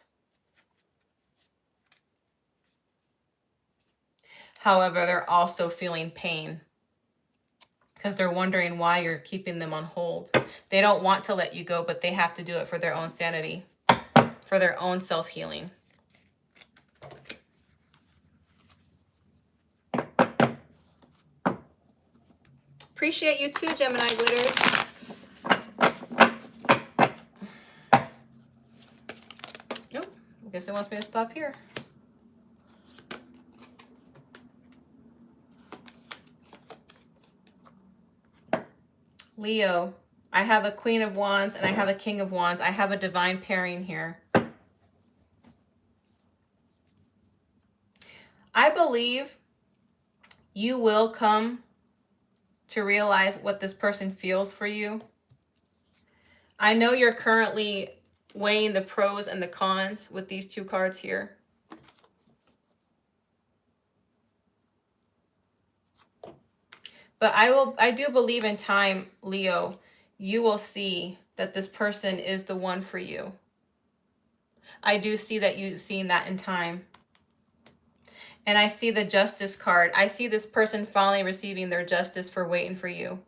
However, they're also feeling pain because they're wondering why you're keeping them on hold. They don't want to let you go, but they have to do it for their own sanity, for their own self-healing. Appreciate you too, Gemini Glitters. Nope, I guess it wants me to stop here. Leo, I have a Queen of Wands and I have a King of Wands. I have a divine pairing here. I believe you will come to realize what this person feels for you. I know you're currently weighing the pros and the cons with these two cards here. But I do believe in time, Leo, you will see that this person is the one for you. I do see that you've seen that in time. And I see the Justice card. I see this person finally receiving their justice for waiting for you.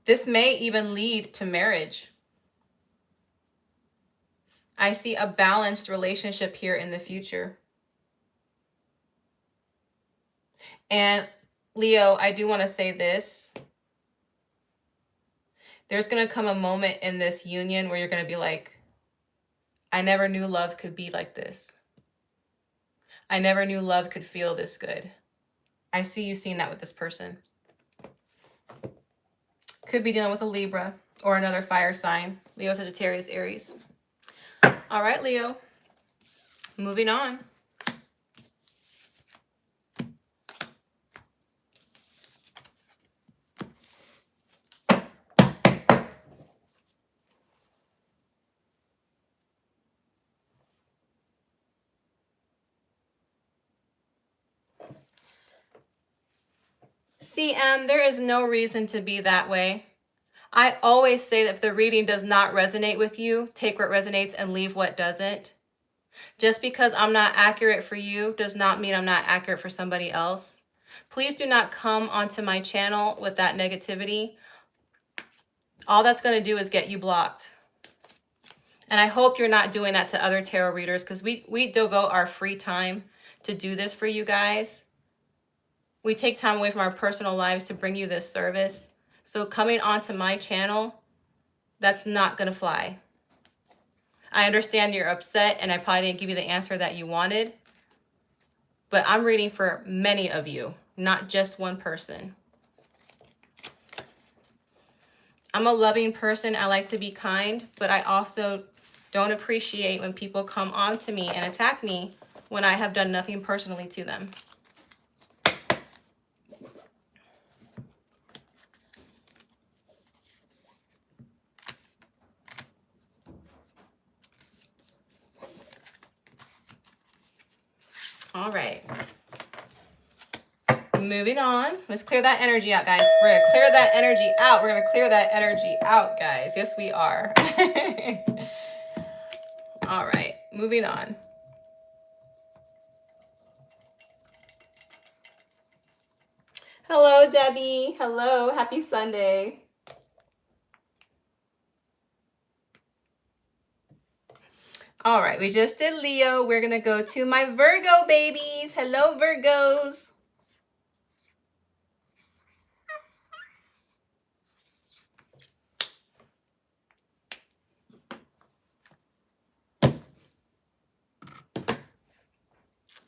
This may even lead to marriage. I see a balanced relationship here in the future. And Leo, I do want to say this. There's going to come a moment in this union where you're going to be like, I never knew love could be like this. I never knew love could feel this good. I see you seeing that with this person. Could be dealing with a Libra or another fire sign. Leo, Sagittarius, Aries. All right, Leo. Moving on. CM, there is no reason to be that way. I always say that if the reading does not resonate with you, take what resonates and leave what doesn't. Just because I'm not accurate for you does not mean I'm not accurate for somebody else. Please do not come onto my channel with that negativity. All that's going to do is get you blocked. And I hope you're not doing that to other tarot readers, because we devote our free time to do this for you guys. We take time away from our personal lives to bring you this service. So coming onto my channel, that's not going to fly. I understand you're upset and I probably didn't give you the answer that you wanted. But I'm reading for many of you, not just one person. I'm a loving person. I like to be kind, but I also don't appreciate when people come on to me and attack me when I have done nothing personally to them. All right. Moving on. Let's clear that energy out, guys. We're going to clear that energy out. We're going to clear that energy out, guys. Yes, we are. All right. Moving on. Hello, Debbie. Hello. Happy Sunday. All right, we just did Leo. We're going to go to my Virgo babies. Hello, Virgos.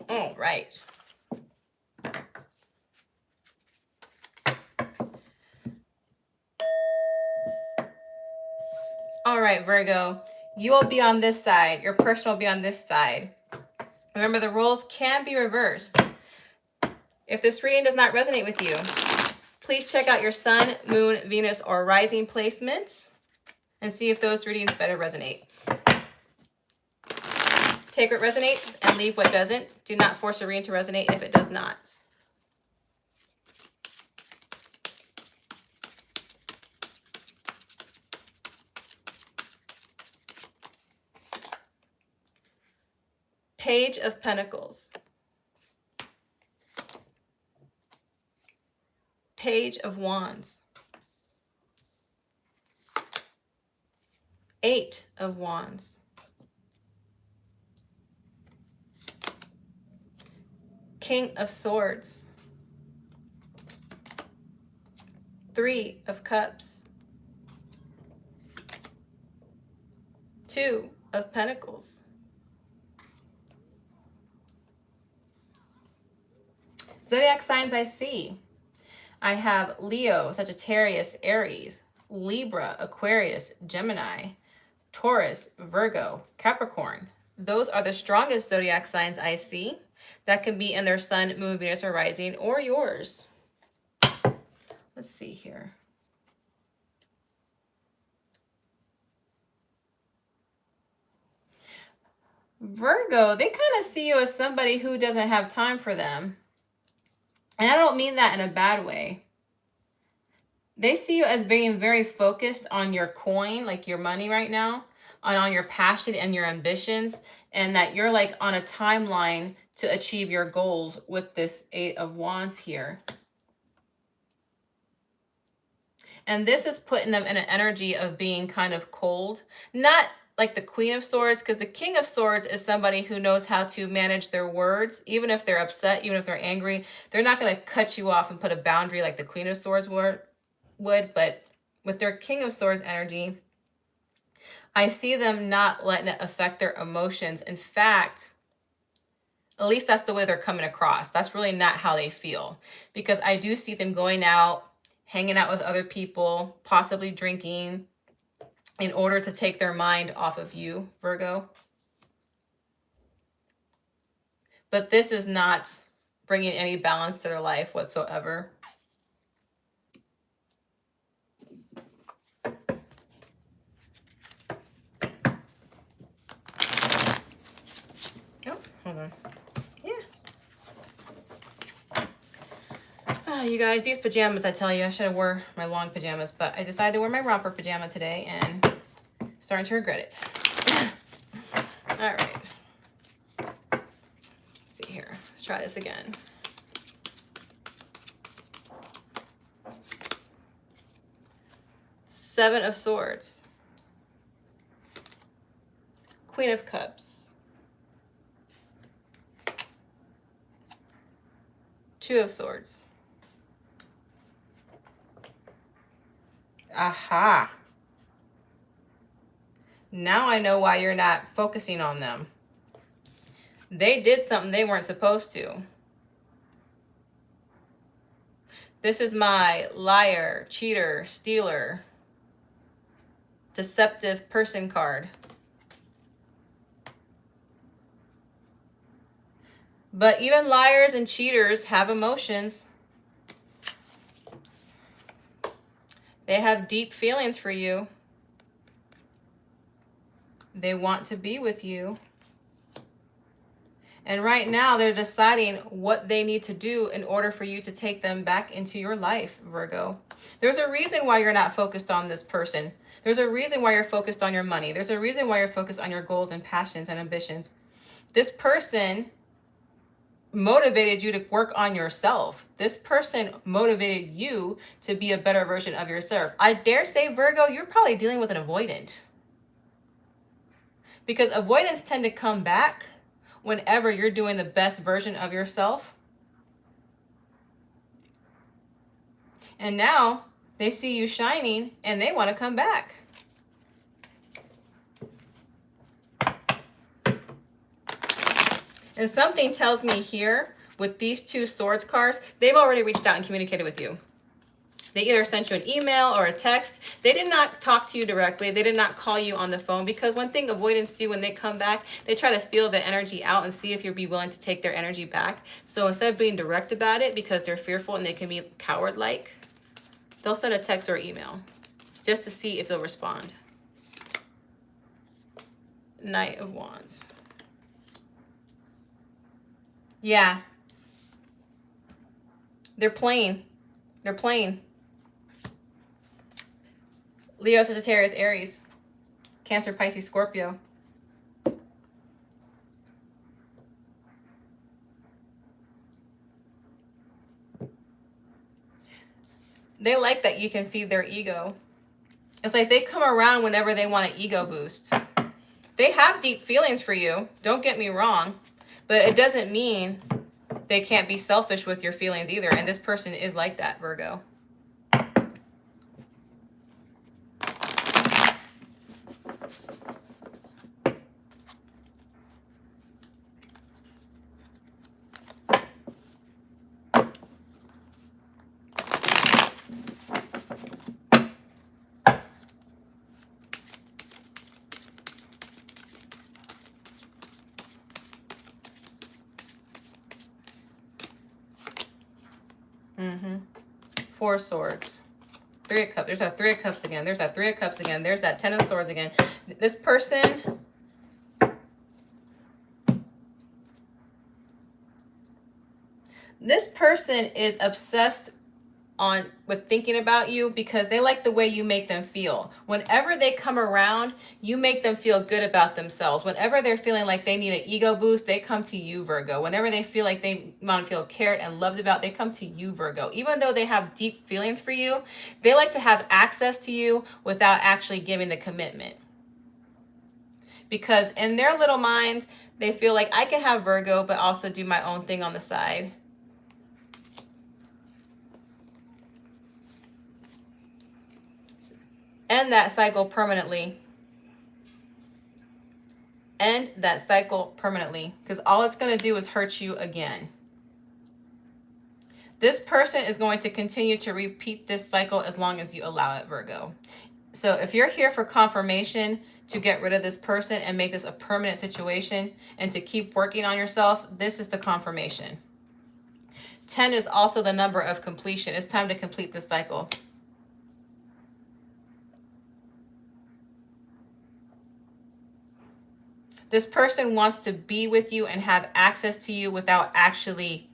All right. All right, Virgo, you will be on this side. Your person will be on this side. Remember, the roles can be reversed. If this reading does not resonate with you, please check out your sun, moon, Venus, or rising placements and see if those readings better resonate. Take what resonates and leave what doesn't. Do not force a reading to resonate if it does not. Page of Pentacles. Page of Wands. 8 of Wands. King of Swords. 3 of Cups. 2 of Pentacles. Zodiac signs I see. I have Leo, Sagittarius, Aries, Libra, Aquarius, Gemini, Taurus, Virgo, Capricorn. Those are the strongest zodiac signs I see. That can be in their sun, moon, Venus, or rising, or yours. Let's see here. Virgo, they kind of see you as somebody who doesn't have time for them. And I don't mean that in a bad way. They see you as being very focused on your coin, like your money right now, on your passion and your ambitions, and that you're like on a timeline to achieve your goals with this 8 of Wands here. And this is putting them in an energy of being kind of cold, not like the Queen of Swords, because the King of Swords is somebody who knows how to manage their words. Even if they're upset, even if they're angry, they're not going to cut you off and put a boundary like the Queen of Swords would. But with their King of Swords energy, I see them not letting it affect their emotions. In fact, at least that's the way they're coming across. That's really not how they feel, because I do see them going out, hanging out with other people, possibly drinking, in order to take their mind off of you, Virgo. But this is not bringing any balance to their life whatsoever. Oh, hold on. Yeah. Oh, you guys, these pajamas, I tell you, I should have wore my long pajamas, but I decided to wear my romper pajama today and starting to regret it. All right. Let's see here. Let's try this again. Seven of Swords. Queen of Cups. 2 of Swords. Aha. Now I know why you're not focusing on them. They did something they weren't supposed to. This is my liar, cheater, stealer, deceptive person card. But even liars and cheaters have emotions. They have deep feelings for you. They want to be with you. And right now they're deciding what they need to do in order for you to take them back into your life, Virgo. There's a reason why you're not focused on this person. There's a reason why you're focused on your money. There's a reason why you're focused on your goals and passions and ambitions. This person motivated you to work on yourself. This person motivated you to be a better version of yourself. I dare say, Virgo, you're probably dealing with an avoidant. Because avoidants tend to come back whenever you're doing the best version of yourself. And now they see you shining and they want to come back. And something tells me here with these two swords cards, they've already reached out and communicated with you. They either sent you an email or a text. They did not talk to you directly. They did not call you on the phone, because one thing avoidants do when they come back, they try to feel the energy out and see if you'll be willing to take their energy back. So instead of being direct about it, because they're fearful and they can be coward-like, they'll send a text or email just to see if they'll respond. Knight of Wands. Yeah. They're playing. They're playing. Leo, Sagittarius, Aries, Cancer, Pisces, Scorpio. They like that you can feed their ego. It's like they come around whenever they want an ego boost. They have deep feelings for you. Don't get me wrong. But it doesn't mean they can't be selfish with your feelings either. And this person is like that, Virgo. Four Swords. Three of Cups. There's that Three of Cups again. There's that Three of Cups again. There's that Ten of Swords again. This person... This person is obsessed with thinking about you because they like the way you make them feel. Whenever they come around, you make them feel good about themselves. Whenever they're feeling like they need an ego boost, they come to you, Virgo. Whenever they feel like they want to feel cared and loved about, they come to you, Virgo. Even though they have deep feelings for you, they like to have access to you without actually giving the commitment. Because in their little mind, they feel like I can have Virgo, but also do my own thing on the side. End that cycle permanently. End that cycle permanently, because all it's going to do is hurt you again. This person is going to continue to repeat this cycle as long as you allow it, Virgo. So if you're here for confirmation to get rid of this person and make this a permanent situation and to keep working on yourself, this is the confirmation. 10 is also the number of completion. It's time to complete this cycle. This person wants to be with you and have access to you without actually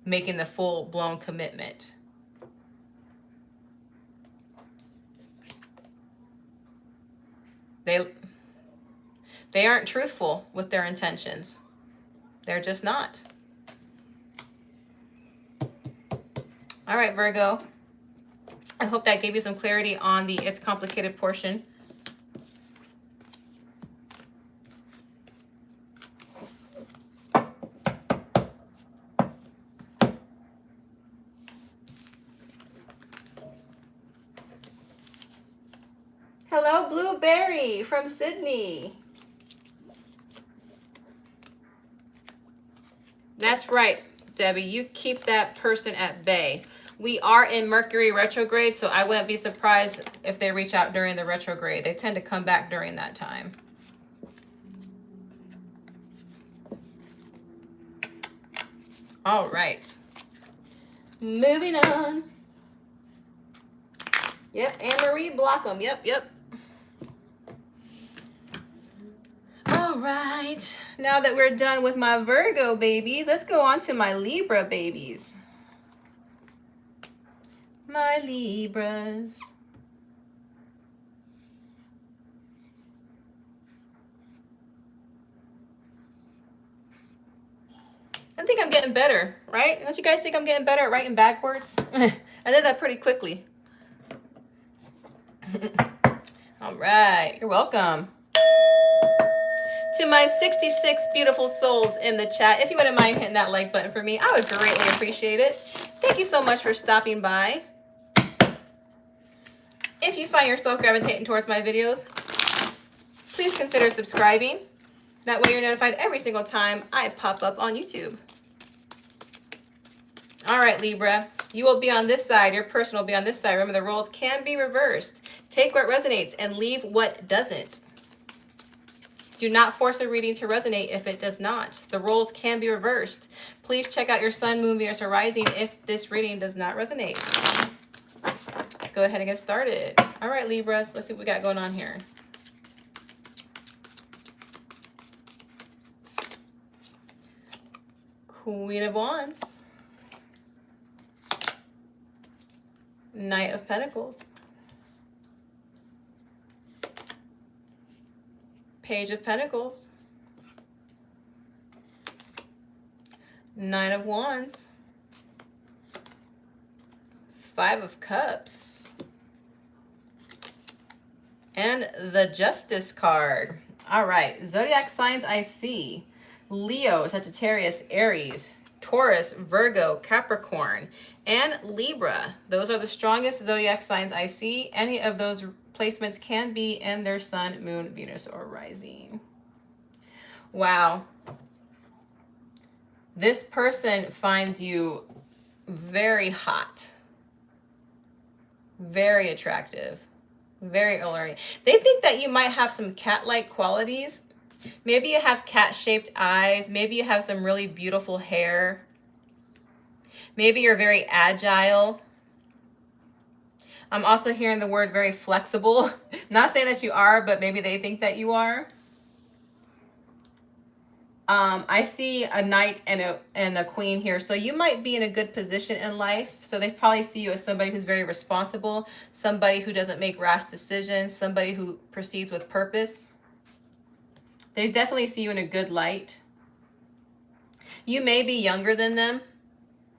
making the full-blown commitment. They aren't truthful with their intentions. They're just not. All right, Virgo. I hope that gave you some clarity on the It's Complicated portion. Hello, Blueberry from Sydney. That's right, Debbie. You keep that person at bay. We are in Mercury retrograde, so I wouldn't be surprised if they reach out during the retrograde. They tend to come back during that time. All right. Moving on. Yep, Anne-Marie Blockham. Yep. All right. Now that we're done with my Virgo babies, let's go on to my Libra babies. My Libras. I think I'm getting better, right? Don't you guys think I'm getting better at writing backwards? I did that pretty quickly. All right, you're welcome. To my 66 beautiful souls in the chat, if you wouldn't mind hitting that like button for me, I would greatly appreciate it. Thank you so much for stopping by. If you find yourself gravitating towards my videos, please consider subscribing. That way you're notified every single time I pop up on YouTube. All right, Libra, you will be on this side. Your person will be on this side. Remember, the roles can be reversed. Take what resonates and leave what doesn't. Do not force a reading to resonate if it does not. The roles can be reversed. Please check out your sun, moon, Venus, or rising if this reading does not resonate. Let's go ahead and get started. All right, Libras, let's see what we got going on here. Queen of Wands. Knight of Pentacles. Page of Pentacles. Nine of Wands. Five of Cups. And the Justice card. All right, zodiac signs I see. Leo, Sagittarius, Aries, Taurus, Virgo, Capricorn, and Libra. Those are the strongest zodiac signs I see. Any of those placements can be in their sun, moon, Venus, or rising. Wow. This person finds you very hot, very attractive, very alluring. They think that you might have some cat-like qualities. Maybe you have cat-shaped eyes. Maybe you have some really beautiful hair. Maybe you're very agile. I'm also hearing the word very flexible. Not saying that you are, but maybe they think that you are. I see a knight and a queen here. So you might be in a good position in life. So they probably see you as somebody who's very responsible, somebody who doesn't make rash decisions, somebody who proceeds with purpose. They definitely see you in a good light. You may be younger than them.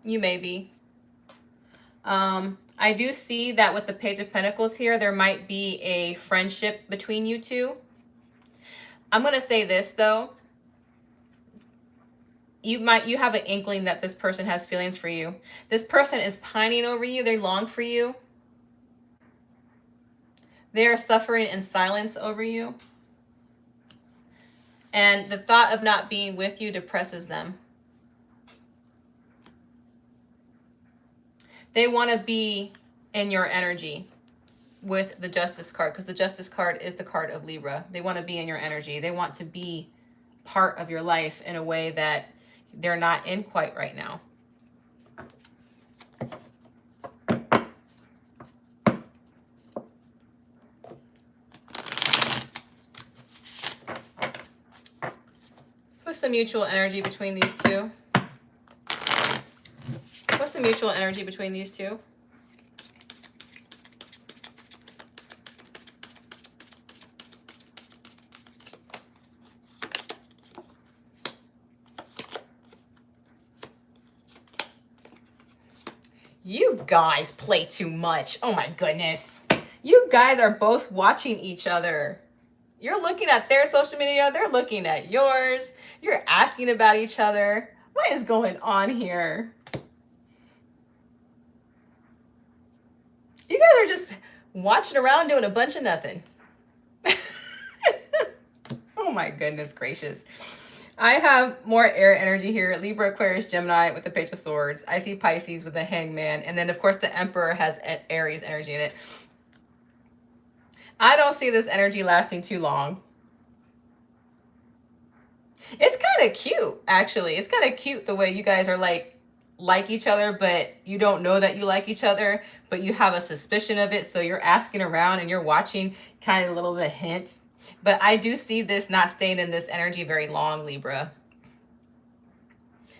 You may be. I do see that with the Page of Pentacles here, there might be a friendship between you two. I'm going to say this, though. You have an inkling that this person has feelings for you. This person is pining over you. They long for you. They are suffering in silence over you. And the thought of not being with you depresses them. They want to be in your energy with the Justice card, because the Justice card is the card of Libra. They want to be in your energy. They want to be part of your life in a way that they're not in quite right now. What's the mutual energy between these two? What's the mutual energy between these two? You guys play too much. Oh my goodness. You guys are both watching each other. You're looking at their social media. They're looking at yours. You're asking about each other. What is going on here? You guys are just watching around doing a bunch of nothing. Oh my goodness gracious. I have more air energy here. Libra, Aquarius, Gemini with the Page of Swords. I see Pisces with the Hangman. And then, of course, the Emperor has Aries energy in it. I don't see this energy lasting too long. It's kind of cute, actually. It's kind of cute the way you guys are like each other, but you don't know that you like each other, but you have a suspicion of it. So you're asking around and you're watching, kind of a little bit of hint. But I do see this not staying in this energy very long, Libra.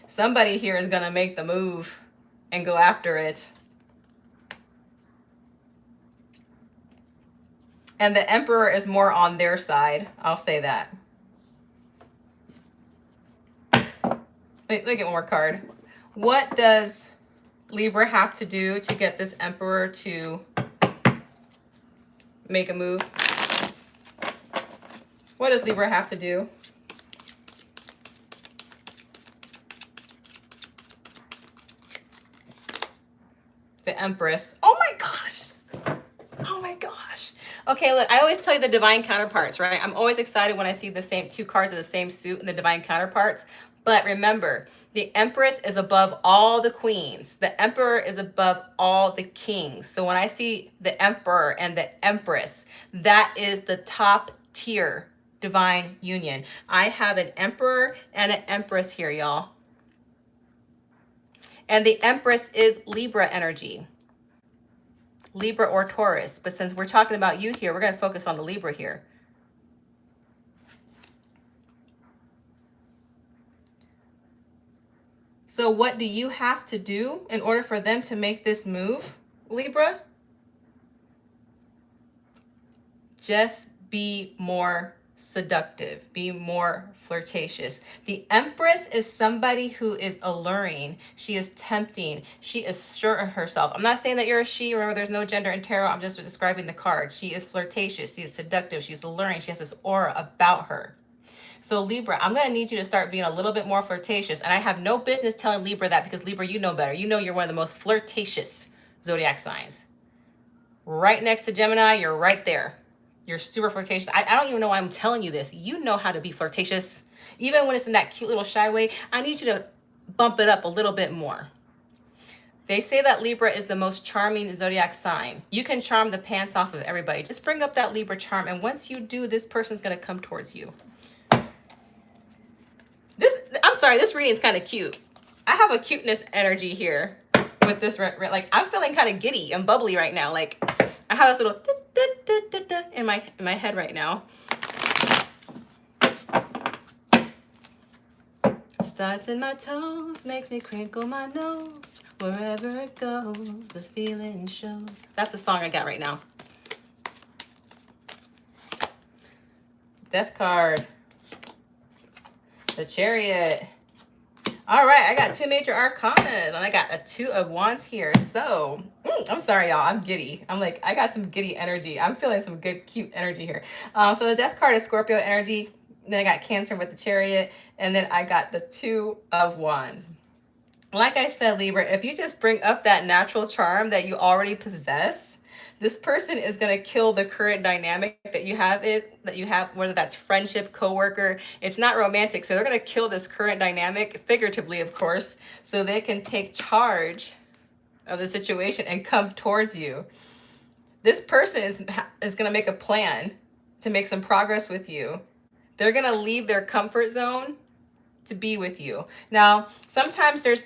Somebody here is going to make the move and go after it. And the Emperor is more on their side. I'll say that. Wait, let me get one more card. What does Libra have to do to get this Emperor to make a move? What does Libra have to do? The Empress. Oh my gosh. Oh my gosh. Okay, look, I always tell you the divine counterparts, right? I'm always excited when I see the same two cards of the same suit and the divine counterparts. But remember, the Empress is above all the queens. The Emperor is above all the kings. So when I see the Emperor and the Empress, that is the top tier divine union. I have an Emperor and an Empress here, y'all. And the Empress is Libra energy. Libra or Taurus. But since we're talking about you here, we're going to focus on the Libra here. So what do you have to do in order for them to make this move, Libra? Just be more seductive, be more flirtatious. The Empress is somebody who is alluring. She is tempting. She is sure of herself. I'm not saying that you're a she. Remember, there's no gender in tarot. I'm just describing the card. She is flirtatious. She is seductive. She's alluring. She has this aura about her. So Libra, I'm going to need you to start being a little bit more flirtatious. And I have no business telling Libra that because Libra, you know better. You know you're one of the most flirtatious zodiac signs. Right next to Gemini, you're right there. You're super flirtatious. I don't even know why I'm telling you this. You know how to be flirtatious. Even when it's in that cute little shy way, I need you to bump it up a little bit more. They say that Libra is the most charming zodiac sign. You can charm the pants off of everybody. Just bring up that Libra charm. And once you do, this person's going to come towards you. I'm sorry, this reading is kind of cute. I have a cuteness energy here with this. Like, I'm feeling kind of giddy and bubbly right now. Like, I have this little in my head right now. Starts in my toes, makes me crinkle my nose. Wherever it goes, the feeling shows. That's the song I got right now. Death card. The Chariot. All right, I got two major arcanas, and I got a Two of Wands here. So, I'm sorry, y'all. I'm giddy. I'm like, I got some giddy energy. I'm feeling some good, cute energy here. So the Death card is Scorpio energy. Then I got Cancer with the Chariot, and then I got the Two of Wands. Like I said, Libra, if you just bring up that natural charm that you already possess, this person is going to kill the current dynamic that you have, whether that's friendship, coworker. It's not romantic. So they're going to kill this current dynamic, figuratively, of course, so they can take charge of the situation and come towards you. This person is going to make a plan to make some progress with you. They're going to leave their comfort zone to be with you. Now, sometimes there's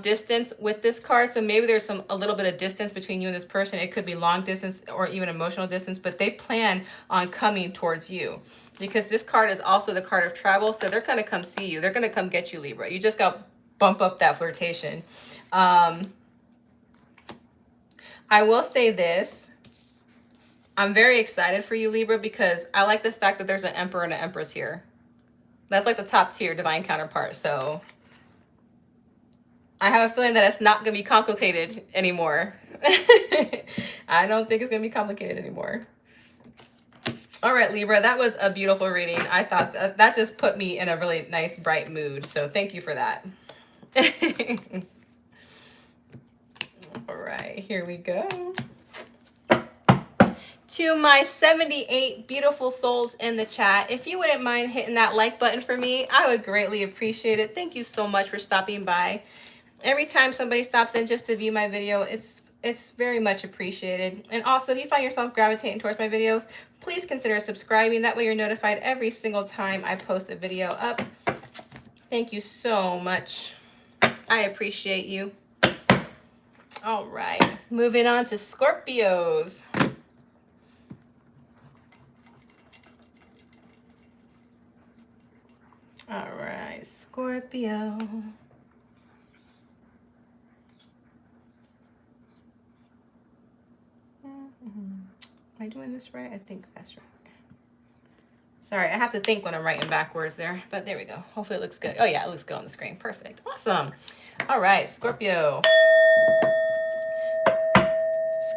distance with this card, so maybe there's a little bit of distance between you and this person. It could be long distance or even emotional distance, but they plan on coming towards you because this card is also the card of travel, so they're going to come see you. They're going to come get you, Libra. You just got to bump up that flirtation. I will say this. I'm very excited for you, Libra, because I like the fact that there's an Emperor and an Empress here. That's like the top tier divine counterpart. So I have a feeling that it's not going to be complicated anymore. I don't think it's going to be complicated anymore. All right, Libra, that was a beautiful reading. I thought that just put me in a really nice, bright mood. So thank you for that. All right, here we go. To my 78 beautiful souls in the chat, if you wouldn't mind hitting that like button for me, I would greatly appreciate it. Thank you so much for stopping by. Every time somebody stops in just to view my video, it's very much appreciated. And also, if you find yourself gravitating towards my videos, please consider subscribing. That way you're notified every single time I post a video up. Thank you so much. I appreciate you. All right, moving on to Scorpios. All right, Scorpio. Am I doing this right? I think that's right. Sorry, I have to think when I'm writing backwards there, but there we go. Hopefully it looks good. Oh yeah, it looks good on the screen. Perfect. Awesome. All right, Scorpio.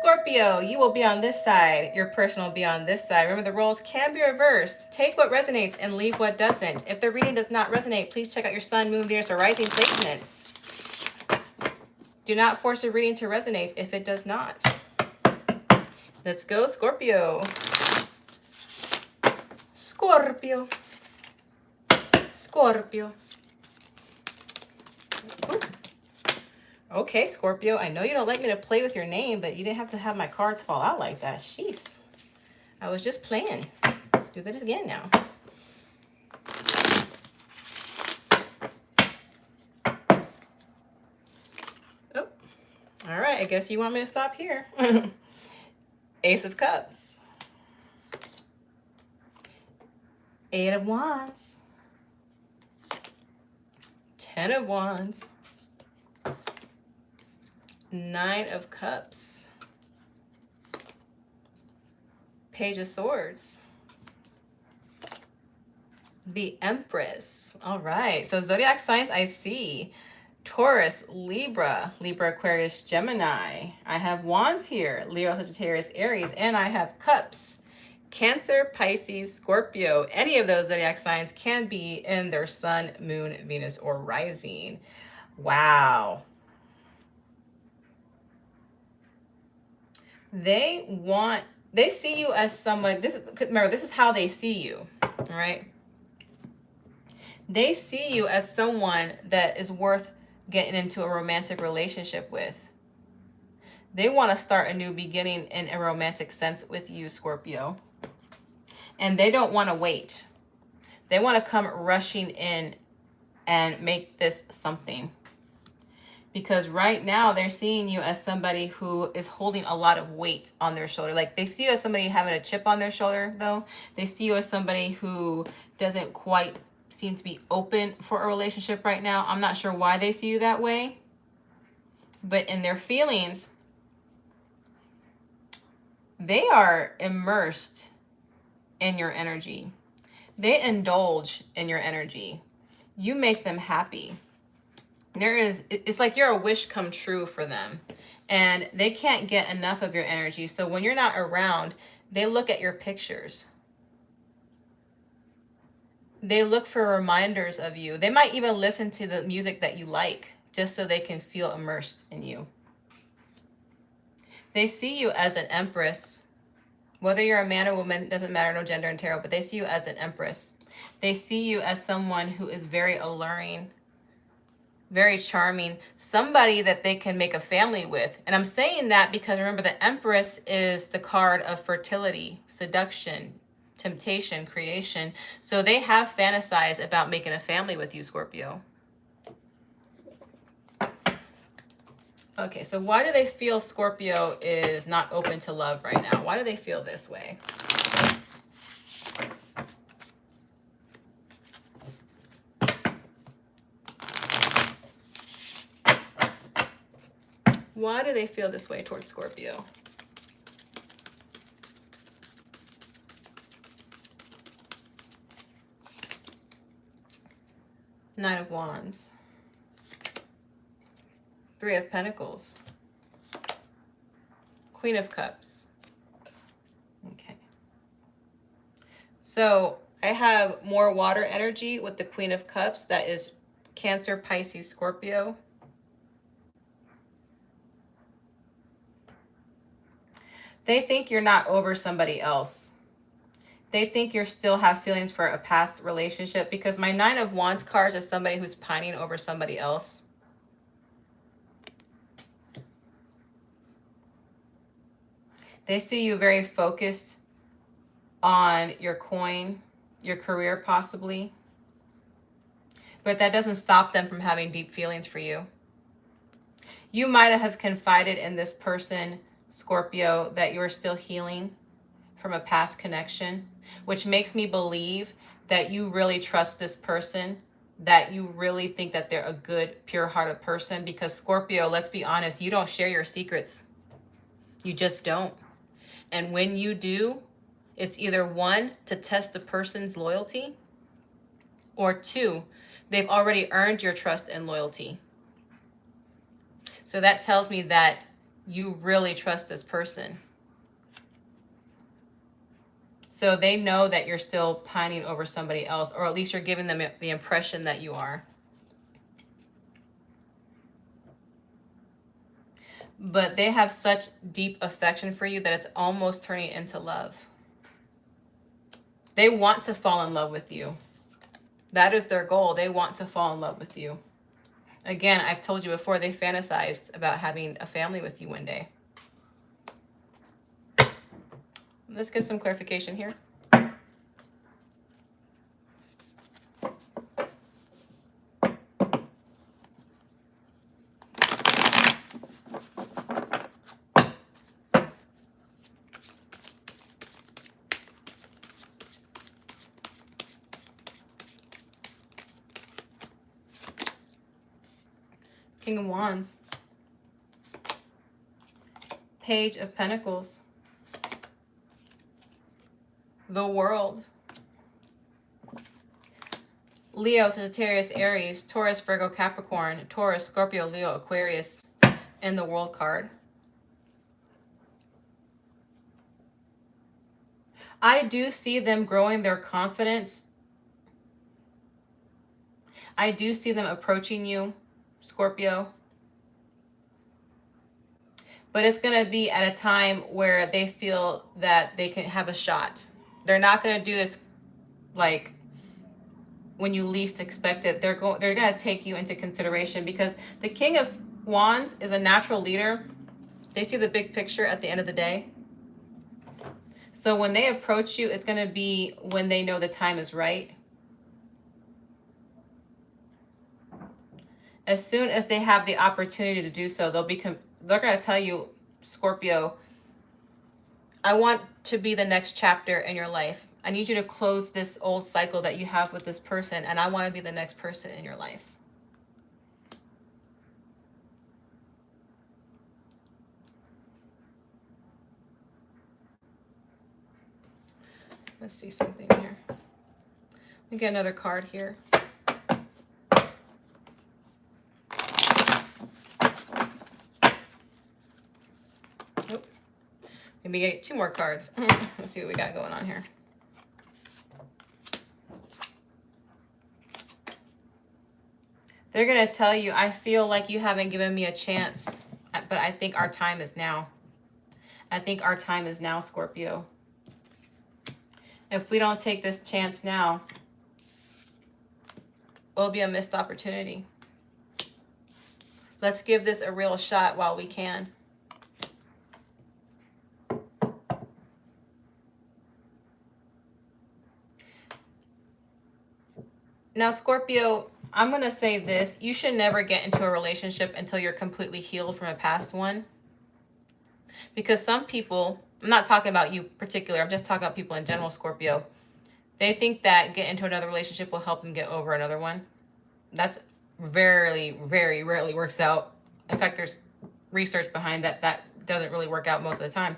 Scorpio, you will be on this side. Your person will be on this side. Remember, the roles can be reversed. Take what resonates and leave what doesn't. If the reading does not resonate, please check out your sun, moon, Venus, or rising placements. Do not force a reading to resonate if it does not. Let's go, Scorpio. Scorpio. Scorpio. Ooh. Okay, Scorpio, I know you don't like me to play with your name, but you didn't have to have my cards fall out like that. Jeez. I was just playing. Do that again now. Oh, all right. I guess you want me to stop here. Ace of Cups. 8 of Wands. 10 of Wands. 9 of Cups. Page of Swords. The Empress. All right. So zodiac signs I see. Taurus, Libra, Aquarius, Gemini. I have Wands here. Leo, Sagittarius, Aries. And I have Cups. Cancer, Pisces, Scorpio. Any of those zodiac signs can be in their sun, moon, Venus, or rising. Wow. They see you as someone, remember, this is how they see you, all right? They see you as someone that is worth getting into a romantic relationship with. They want to start a new beginning in a romantic sense with you, Scorpio. And they don't want to wait. They want to come rushing in and make this something. Because right now they're seeing you as somebody who is holding a lot of weight on their shoulder. Like they see you as somebody having a chip on their shoulder, though. They see you as somebody who doesn't quite seem to be open for a relationship right now. I'm not sure why they see you that way. But in their feelings, they are immersed in your energy. They indulge in your energy. You make them happy. It's like you're a wish come true for them, and they can't get enough of your energy. So when you're not around, they look at your pictures. They look for reminders of you. They might even listen to the music that you like just so they can feel immersed in you. They see you as an empress. Whether you're a man or woman, doesn't matter, no gender in tarot, but they see you as an empress. They see you as someone who is very alluring, very charming, somebody that they can make a family with. And I'm saying that because remember, the Empress is the card of fertility, seduction, temptation, creation. So they have fantasized about making a family with you, Scorpio. Okay, so why do they feel Scorpio is not open to love right now? Why do they feel this way? Why do they feel this way towards Scorpio? Nine of Wands. 3 of Pentacles. Queen of Cups. Okay. So I have more water energy with the Queen of Cups. That is Cancer, Pisces, Scorpio. They think you're not over somebody else. They think you still have feelings for a past relationship, because my 9 of Wands card is somebody who's pining over somebody else. They see you very focused on your coin, your career possibly. But that doesn't stop them from having deep feelings for you. You might have confided in this person, Scorpio, that you're still healing from a past connection, which makes me believe that you really trust this person, that you really think that they're a good, pure-hearted person, because Scorpio, let's be honest, you don't share your secrets. You just don't. And when you do, It's either one, to test the person's loyalty, or two, they've already earned your trust and loyalty. So that tells me that you really trust this person. So they know that you're still pining over somebody else, or at least you're giving them the impression that you are. But they have such deep affection for you that it's almost turning into love. They want to fall in love with you. That is their goal. They want to fall in love with you. Again, I've told you before, they fantasized about having a family with you one day. Let's get some clarification here. King of Wands. Page of Pentacles. The World. Leo, Sagittarius, Aries, Taurus, Virgo, Capricorn, Taurus, Scorpio, Leo, Aquarius, and the World card. I do see them growing their confidence. I do see them approaching you, Scorpio. But it's going to be at a time where they feel that they can have a shot. They're not going to do this like when you least expect it. They're going to take you into consideration, because the King of Wands is a natural leader. They see the big picture at the end of the day. So when they approach you, it's going to be when they know the time is right. As soon as they have the opportunity to do so, they're going to tell you, Scorpio, I want to be the next chapter in your life. I need you to close this old cycle that you have with this person, and I want to be the next person in your life. Let's see something here. Let me get another card here. Nope. Maybe get 2 more cards. Let's see what we got going on here. They're going to tell you, I feel like you haven't given me a chance, but I think our time is now. I think our time is now, Scorpio. If we don't take this chance now, it'll be a missed opportunity. Let's give this a real shot while we can. Now, Scorpio, I'm going to say this. You should never get into a relationship until you're completely healed from a past one. Because some people, I'm not talking about you particular, I'm just talking about people in general, Scorpio. They think that getting into another relationship will help them get over another one. That's very, very rarely works out. In fact, there's research behind that doesn't really work out most of the time.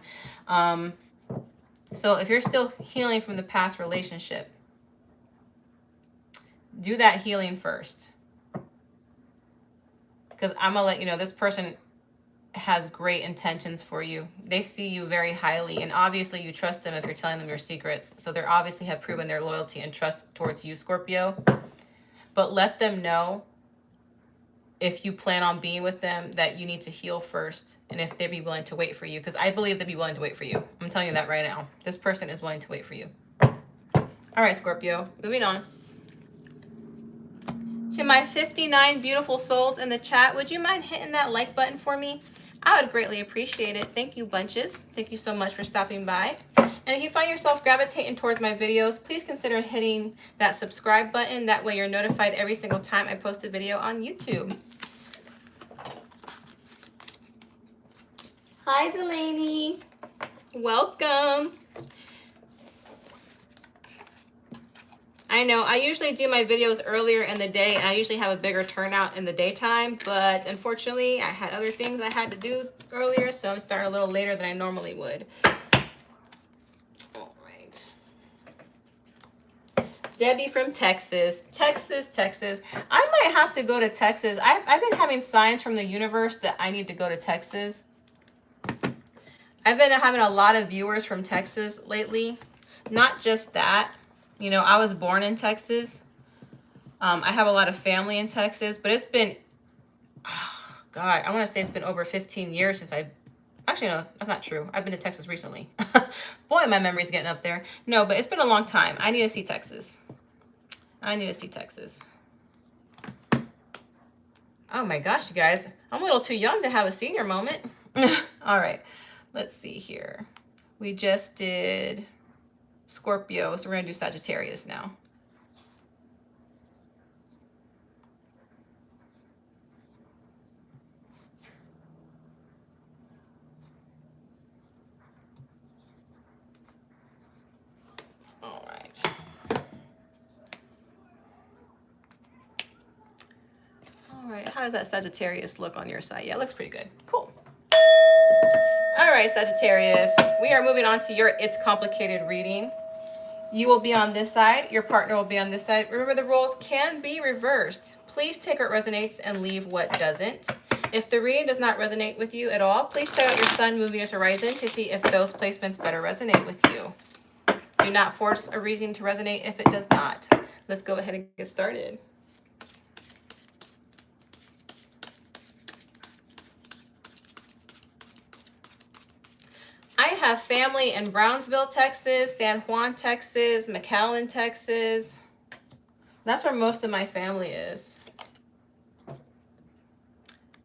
So if you're still healing from the past relationship, do that healing first. Because I'm going to let you know, this person has great intentions for you. They see you very highly, and obviously you trust them if you're telling them your secrets. So they obviously have proven their loyalty and trust towards you, Scorpio. But let them know, if you plan on being with them, that you need to heal first, and if they'd be willing to wait for you, because I believe they'd be willing to wait for you. I'm telling you that right now. This person is willing to wait for you. All right, Scorpio, moving on. To my 59 beautiful souls in the chat, would you mind hitting that like button for me? I would greatly appreciate it. Thank you, bunches. Thank you so much for stopping by. And if you find yourself gravitating towards my videos, please consider hitting that subscribe button. That way you're notified every single time I post a video on YouTube. Hi, Delaney. Welcome. I know I usually do my videos earlier in the day, and I usually have a bigger turnout in the daytime, but unfortunately I had other things I had to do earlier, so I'm starting a little later than I normally would. All right. Debbie from Texas. Texas. I might have to go to Texas. I've been having signs from the universe that I need to go to Texas. I've been having a lot of viewers from Texas lately. Not just that. You know, I was born in Texas. I have a lot of family in Texas, but it's been, oh God, I want to say it's been over 15 years since actually, no, that's not true. I've been to Texas recently. Boy, my memory's getting up there. No, but it's been a long time. I need to see Texas. I need to see Texas. Oh my gosh, you guys. I'm a little too young to have a senior moment. All right, let's see here. We just did Scorpio, so we're going to do Sagittarius now. All right. All right, how does that Sagittarius look on your side? Yeah, it looks pretty good. Cool. All right, Sagittarius, we are moving on to your It's Complicated reading. You will be on this side. Your partner will be on this side. Remember, the roles can be reversed. Please take what resonates and leave what doesn't. If the reading does not resonate with you at all, please check out your Sun, Moon, Venus, Horizon to see if those placements better resonate with you. Do not force a reading to resonate if it does not. Let's go ahead and get started. I have family in Brownsville, Texas, San Juan, Texas, McAllen, Texas. That's where most of my family is.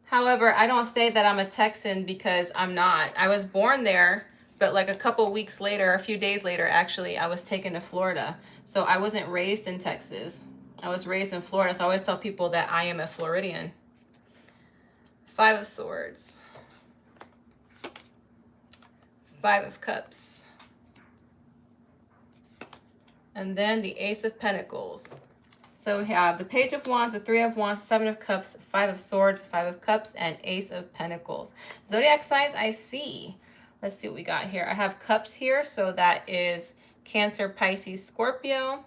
However, I don't say that I'm a Texan because I'm not. I was born there, but like a couple weeks later, a few days later, actually, I was taken to Florida. So I wasn't raised in Texas. I was raised in Florida. So I always tell people that I am a Floridian. 5 of Swords. 5 of Cups. And then the Ace of Pentacles. So we have the Page of Wands, the 3 of Wands, 7 of Cups, 5 of Swords, 5 of Cups, and Ace of Pentacles. Zodiac signs I see. Let's see what we got here. I have Cups here, so that is Cancer, Pisces, Scorpio.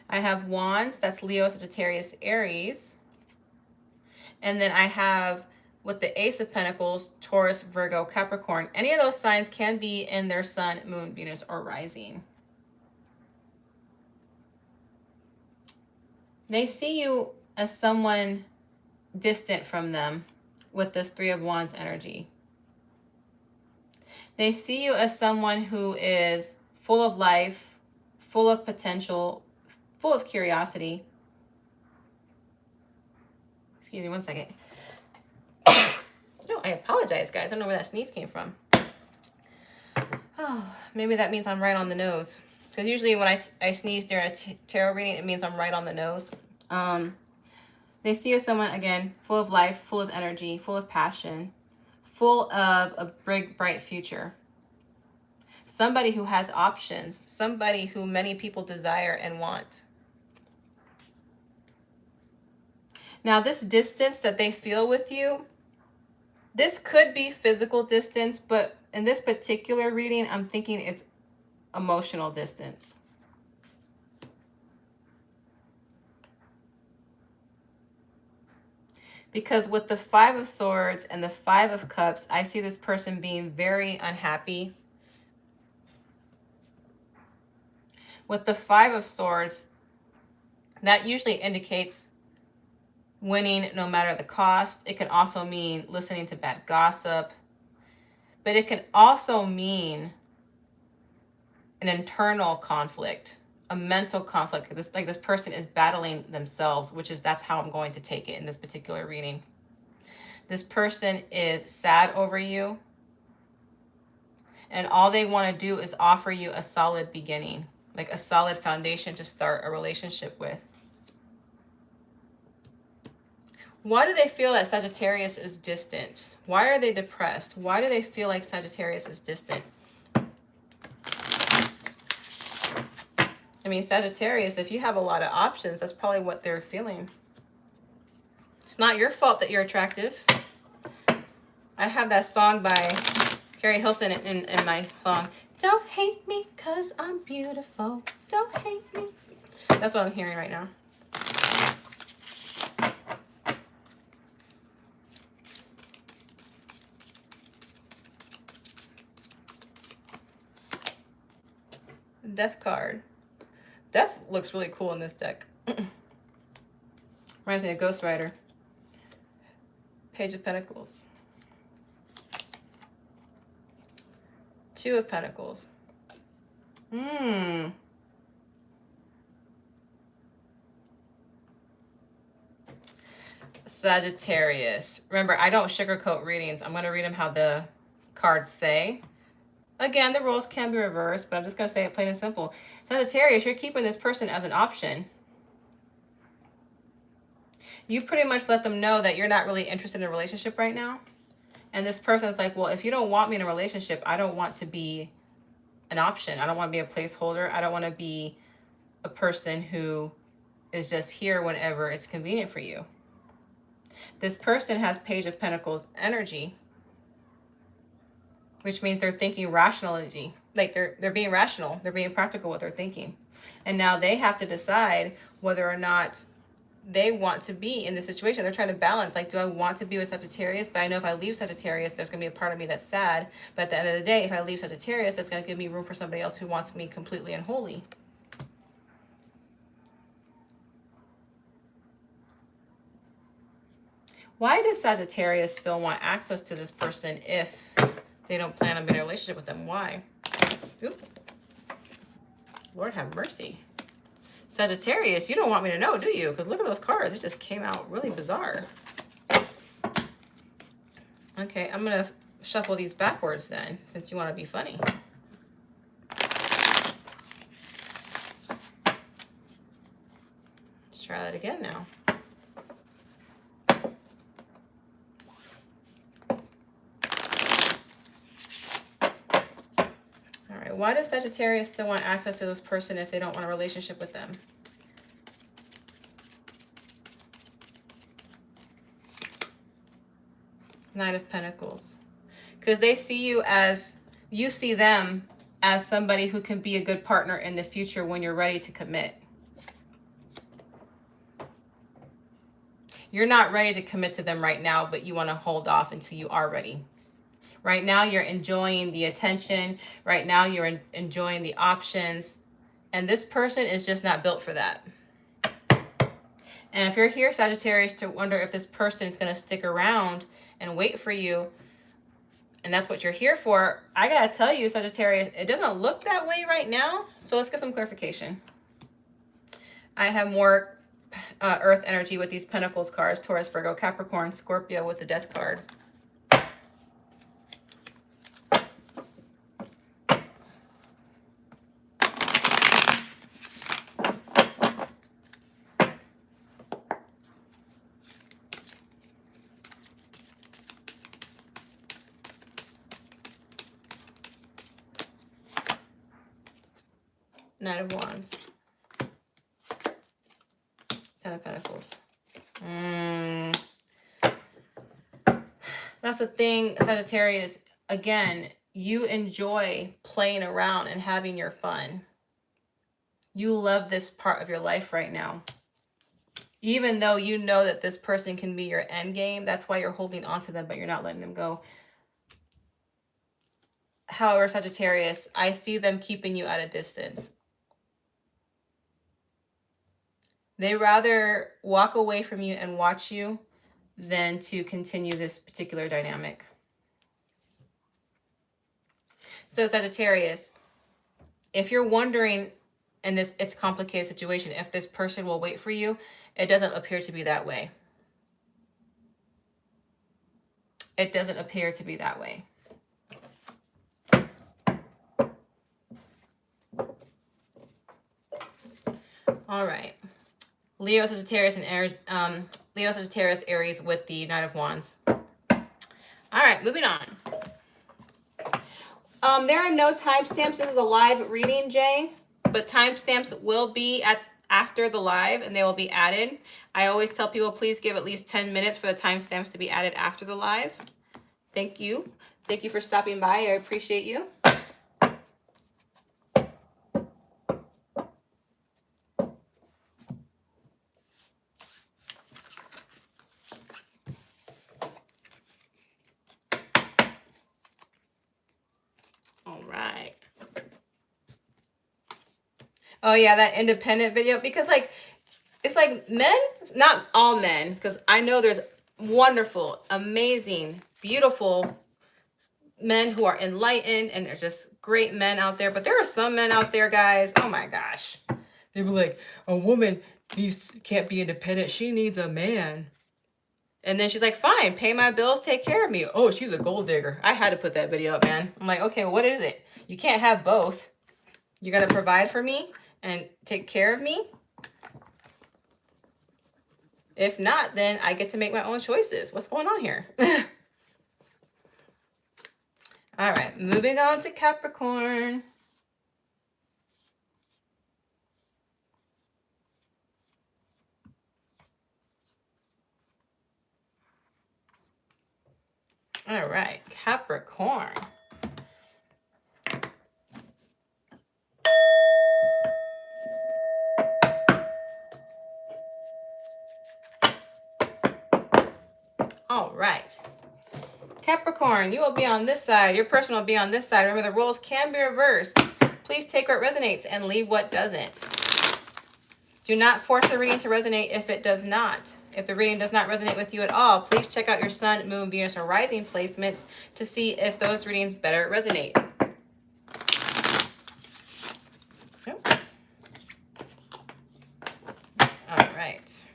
I have Wands, that's Leo, Sagittarius, Aries. And then I have, with the Ace of Pentacles, Taurus, Virgo, Capricorn. Any of those signs can be in their Sun, Moon, Venus, or Rising. They see you as someone distant from them with this 3 of Wands energy. They see you as someone who is full of life, full of potential, full of curiosity. Excuse me one second. No, I apologize, guys. I don't know where that sneeze came from. Oh, maybe that means I'm right on the nose. Because usually when I sneeze during a tarot reading, it means I'm right on the nose. They see you as someone, again, full of life, full of energy, full of passion, full of a big, bright future. Somebody who has options. Somebody who many people desire and want. Now, this distance that they feel with you, this could be physical distance, but in this particular reading, I'm thinking it's emotional distance. Because with the 5 of Swords and the 5 of Cups, I see this person being very unhappy. With the 5 of Swords, that usually indicates winning no matter the cost. It can also mean listening to bad gossip. But it can also mean an internal conflict, a mental conflict. This person is battling themselves, that's how I'm going to take it in this particular reading. This person is sad over you, and all they want to do is offer you a solid beginning, like a solid foundation to start a relationship with. Why do they feel that Sagittarius is distant? Why are they depressed? Why do they feel like Sagittarius is distant? I mean, Sagittarius, if you have a lot of options, that's probably what they're feeling. It's not your fault that you're attractive. I have that song by Carrie Hilson in my song, "Don't hate me 'cause I'm beautiful. Don't hate me." That's what I'm hearing right now. Death card. Death looks really cool in this deck. Reminds me of Ghost Rider. Page of Pentacles. Two of Pentacles. Sagittarius. Remember, I don't sugarcoat readings. I'm going to read them how the cards say. Again, the roles can be reversed, but I'm just going to say it plain and simple. Sagittarius, you're keeping this person as an option. You pretty much let them know that you're not really interested in a relationship right now. And this person's like, well, if you don't want me in a relationship, I don't want to be an option. I don't want to be a placeholder. I don't want to be a person who is just here whenever it's convenient for you. This person has Page of Pentacles energy, which means they're thinking rationally. Like they're being rational. They're being practical with their thinking. And now they have to decide whether or not they want to be in this situation. They're trying to balance, like, do I want to be with Sagittarius? But I know if I leave Sagittarius, there's going to be a part of me that's sad. But at the end of the day, if I leave Sagittarius, that's going to give me room for somebody else who wants me completely and wholly. Why does Sagittarius still want access to this person if they don't plan on being in a relationship with them? Why? Oop. Lord have mercy. Sagittarius, you don't want me to know, do you? Because look at those cards. It just came out really bizarre. Okay, I'm going to shuffle these backwards then, since you want to be funny. Let's try that again now. Why does Sagittarius still want access to this person if they don't want a relationship with them? Knight of Pentacles. Because they see you as, you see them as somebody who can be a good partner in the future when you're ready to commit. You're not ready to commit to them right now, but you want to hold off until you are ready. Right now, you're enjoying the attention. Right now, you're enjoying the options. And this person is just not built for that. And if you're here, Sagittarius, to wonder if this person is going to stick around and wait for you, and that's what you're here for, I got to tell you, Sagittarius, it doesn't look that way right now. So let's get some clarification. I have more earth energy with these Pentacles cards. Taurus, Virgo, Capricorn, Scorpio with the Death card. Knight of Wands. Ten of Pentacles. That's the thing, Sagittarius. Again, you enjoy playing around and having your fun. You love this part of your life right now. Even though you know that this person can be your end game, that's why you're holding on to them, but you're not letting them go. However, Sagittarius, I see them keeping you at a distance. They rather walk away from you and watch you than to continue this particular dynamic. So Sagittarius, if you're wondering in this, it's complicated situation, if this person will wait for you, it doesn't appear to be that way. It doesn't appear to be that way. All right. Leo, Sagittarius, and Aries, Leo, Sagittarius, Aries with the Knight of Wands. All right, moving on. There are no timestamps. This is a live reading, Jay, but timestamps will be after the live, and they will be added. I always tell people, please give at least 10 minutes for the timestamps to be added after the live. Thank you. Thank you for stopping by. I appreciate you. All right. Oh yeah, that independent video, because like it's like men, not all men, because I know there's wonderful, amazing, beautiful men who are enlightened and they're just great men out there, but there are some men out there, guys, oh my gosh, they were like, a woman can't be independent, she needs a man. And then she's like, fine, pay my bills, take care of me. Oh, she's a gold digger. I had to put that video up, man. I'm like, okay, what is it? You can't have both. You gotta provide for me and take care of me. If not, then I get to make my own choices. What's going on here? All right, moving on to Capricorn. All right, Capricorn. All right. Capricorn, you will be on this side. Your person will be on this side. Remember, the roles can be reversed. Please take what resonates and leave what doesn't. Do not force a reading to resonate if it does not. If the reading does not resonate with you at all, please check out your Sun, Moon, Venus, or Rising placements to see if those readings better resonate. Yep. All right.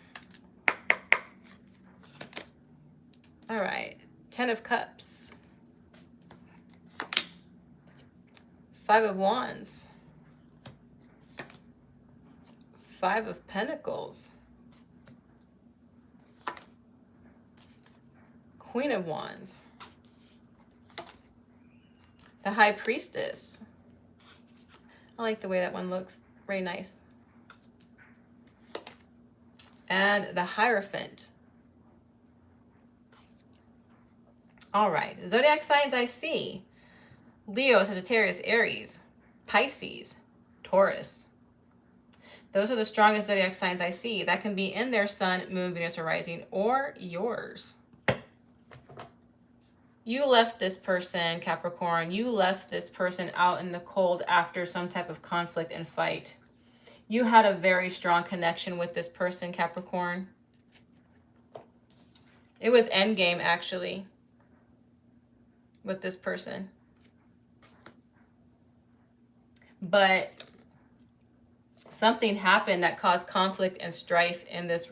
All right. 10 of Cups. 5 of Wands. 5 of Pentacles. Queen of Wands. The High Priestess. I like the way that one looks. Very nice. And the Hierophant. All right. Zodiac signs I see. Leo, Sagittarius, Aries, Pisces, Taurus. Those are the strongest zodiac signs I see. That can be in their Sun, Moon, Venus, or Rising, or yours. You left this person, Capricorn. You left this person out in the cold after some type of conflict and fight. You had a very strong connection with this person, Capricorn. It was endgame, actually, with this person. But something happened that caused conflict and strife in this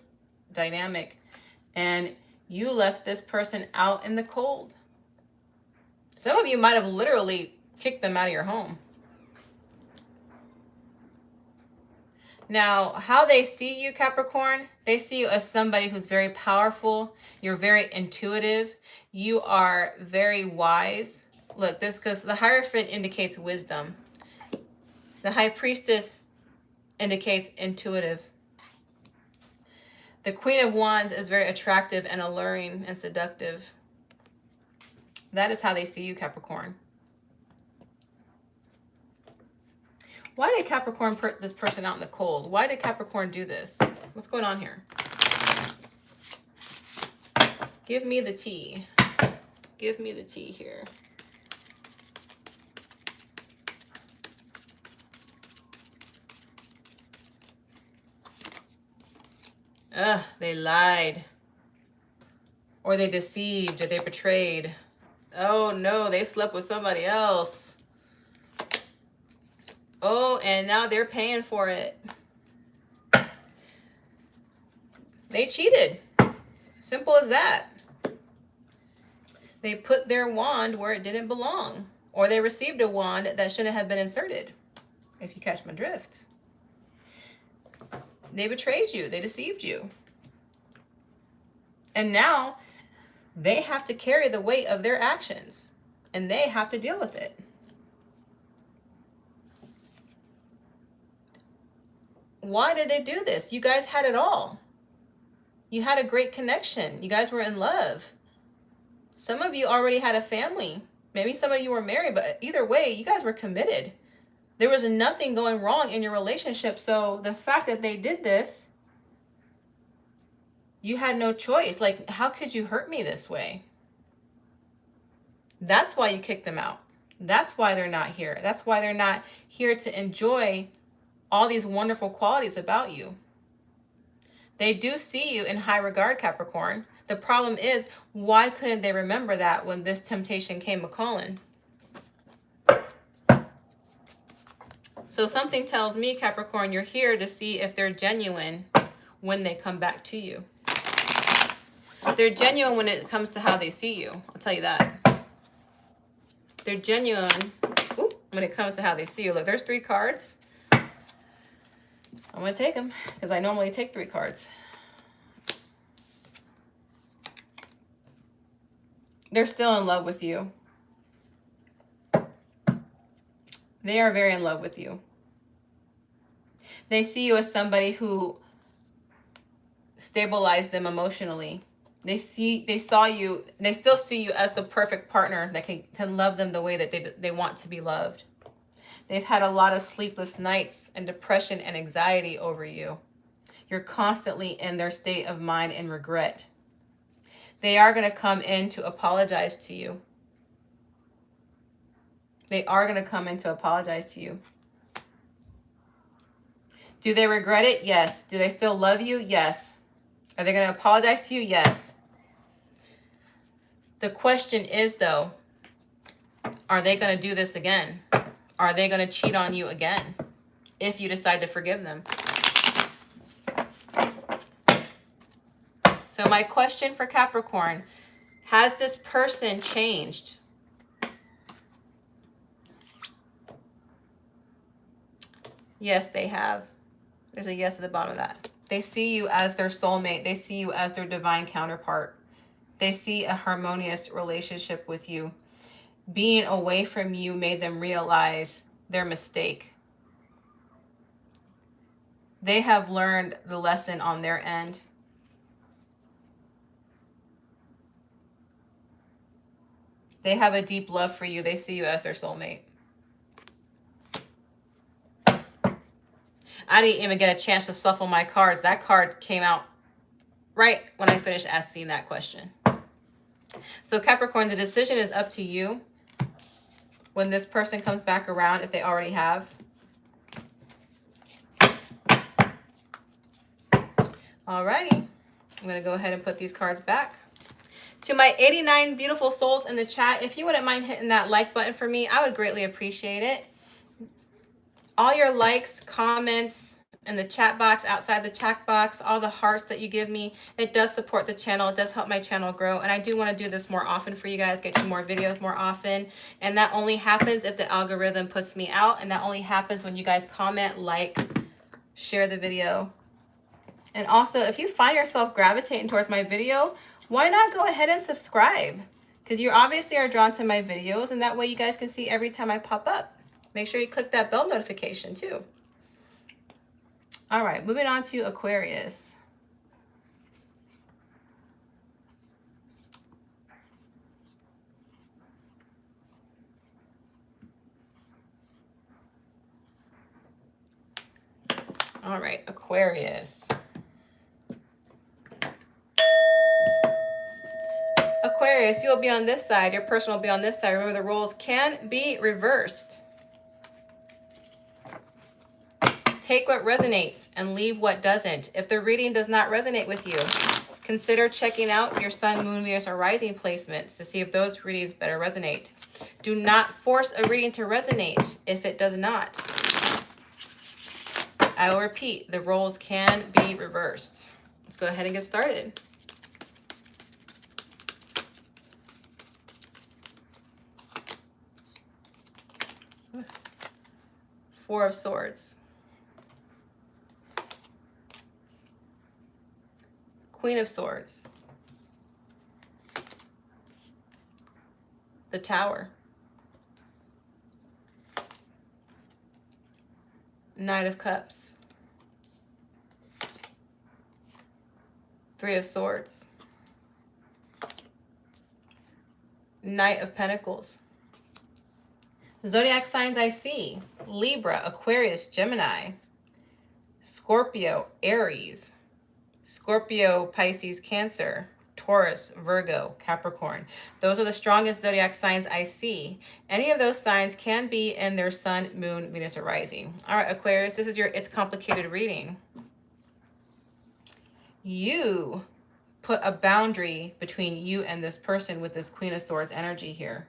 dynamic, and you left this person out in the cold. Some of you might have literally kicked them out of your home. Now, how they see you, Capricorn, they see you as somebody who's very powerful. You're very intuitive. You are very wise. Look, this, because the Hierophant indicates wisdom. The High Priestess indicates intuitive. The Queen of Wands is very attractive and alluring and seductive. That is how they see you, Capricorn. Why did Capricorn put this person out in the cold? Why did Capricorn do this? What's going on here? Give me the tea. Give me the tea here. Ugh, they lied. Or they deceived, or they betrayed. Oh no, they slept with somebody else. Oh, and now they're paying for it. They cheated. Simple as that. They put their wand where it didn't belong. Or they received a wand that shouldn't have been inserted. If you catch my drift. They betrayed you. They deceived you. And now they have to carry the weight of their actions. And they have to deal with it. Why did they do this? You guys had it all. You had a great connection. You guys were in love. Some of you already had a family. Maybe some of you were married, but either way, you guys were committed. There was nothing going wrong in your relationship. So the fact that they did this, you had no choice. Like, how could you hurt me this way? That's why you kicked them out. That's why they're not here. That's why they're not here to enjoy all these wonderful qualities about you. They do see you in high regard, Capricorn. The problem is, why couldn't they remember that when this temptation came a-calling? So something tells me, Capricorn, you're here to see if they're genuine when they come back to you. They're genuine when it comes to how they see you. I'll tell you that. They're genuine when it comes to how they see you. Look, there's 3 cards. I'm going to take them because I normally take 3 cards. They're still in love with you. They are very in love with you. They see you as somebody who stabilized them emotionally. They saw you, they still see you as the perfect partner that can love them the way that they want to be loved. They've had a lot of sleepless nights and depression and anxiety over you. You're constantly in their state of mind and regret. They are going to come in to apologize to you. They are going to come in to apologize to you. Do they regret it? Yes. Do they still love you? Yes. Are they going to apologize to you? Yes. The question is, though, are they going to do this again? Are they going to cheat on you again if you decide to forgive them? So my question for Capricorn, has this person changed? Yes, they have. There's a yes at the bottom of that. They see you as their soulmate. They see you as their divine counterpart. They see a harmonious relationship with you. Being away from you made them realize their mistake. They have learned the lesson on their end. They have a deep love for you. They see you as their soulmate. I didn't even get a chance to shuffle my cards. That card came out right when I finished asking that question. So Capricorn, the decision is up to you when this person comes back around, if they already have. Alrighty. I'm going to go ahead and put these cards back. To my 89 beautiful souls in the chat, if you wouldn't mind hitting that like button for me, I would greatly appreciate it. All your likes, comments in the chat box, outside the chat box, all the hearts that you give me, it does support the channel. It does help my channel grow. And I do want to do this more often for you guys, get you more videos more often. And that only happens if the algorithm puts me out. And that only happens when you guys comment, like, share the video. And also, if you find yourself gravitating towards my video, why not go ahead and subscribe? Because you obviously are drawn to my videos, and that way you guys can see every time I pop up. Make sure you click that bell notification too. All right, moving on to Aquarius. All right, Aquarius. Aquarius, you'll be on this side. Your person will be on this side. Remember, the roles can be reversed. Take what resonates and leave what doesn't. If the reading does not resonate with you, consider checking out your Sun, Moon, Venus, or Rising placements to see if those readings better resonate. Do not force a reading to resonate if it does not. I will repeat, the roles can be reversed. Let's go ahead and get started. Four of Swords. Queen of Swords. The Tower. Knight of Cups. Three of Swords. Knight of Pentacles. Zodiac signs I see: Libra, Aquarius, Gemini, Scorpio, Aries, Scorpio, Pisces, Cancer, Taurus, Virgo, Capricorn. Those are the strongest zodiac signs I see. Any of those signs can be in their sun, moon, Venus, or rising. All right, Aquarius, this is your It's Complicated reading. You put a boundary between you and this person with this Queen of Swords energy here.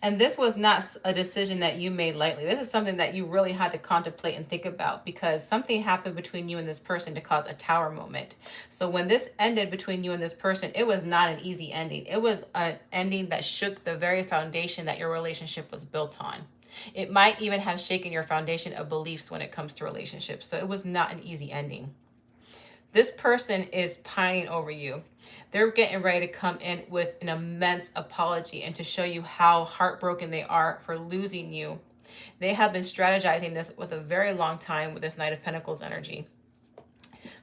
And this was not a decision that you made lightly. This is something that you really had to contemplate and think about, because something happened between you and this person to cause a tower moment. So when this ended between you and this person, it was not an easy ending. It was an ending that shook the very foundation that your relationship was built on. It might even have shaken your foundation of beliefs when it comes to relationships. So it was not an easy ending. This person is pining over you. They're getting ready to come in with an immense apology and to show you how heartbroken they are for losing you. They have been strategizing this with a very long time with this Knight of Pentacles energy.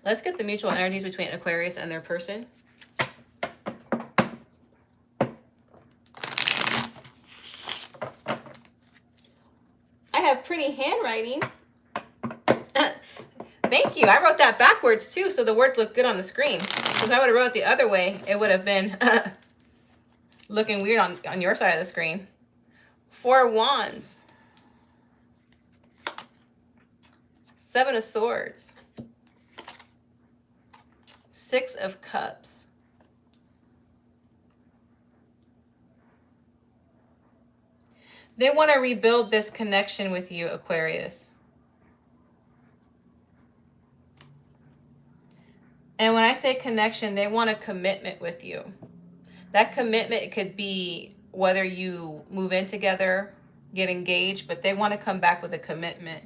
Let's get the mutual energies between Aquarius and their person. I have pretty handwriting. Thank you. I wrote that backwards too, so the words look good on the screen. If I would have wrote it the other way, it would have been looking weird on your side of the screen. 4 of Wands. 7 of Swords. 6 of Cups. They want to rebuild this connection with you, Aquarius. And when I say connection, they want a commitment with you. That commitment could be whether you move in together, get engaged, but they want to come back with a commitment.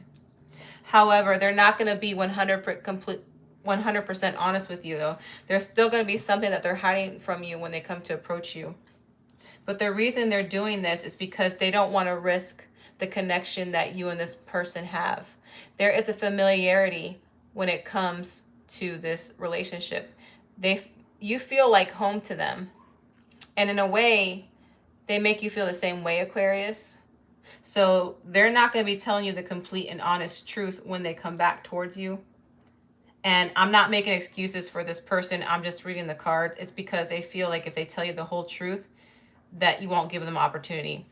However, they're not going to be 100% honest with you, though. There's still going to be something that they're hiding from you when they come to approach you. But the reason they're doing this is because they don't want to risk the connection that you and this person have. There is a familiarity when it comes to this relationship. You feel like home to them, and in a way they make you feel the same way, Aquarius. So they're not going to be telling you the complete and honest truth when they come back towards you. And I'm not making excuses for this person, I'm just reading the cards. It's because they feel like if they tell you the whole truth, that you won't give them opportunity.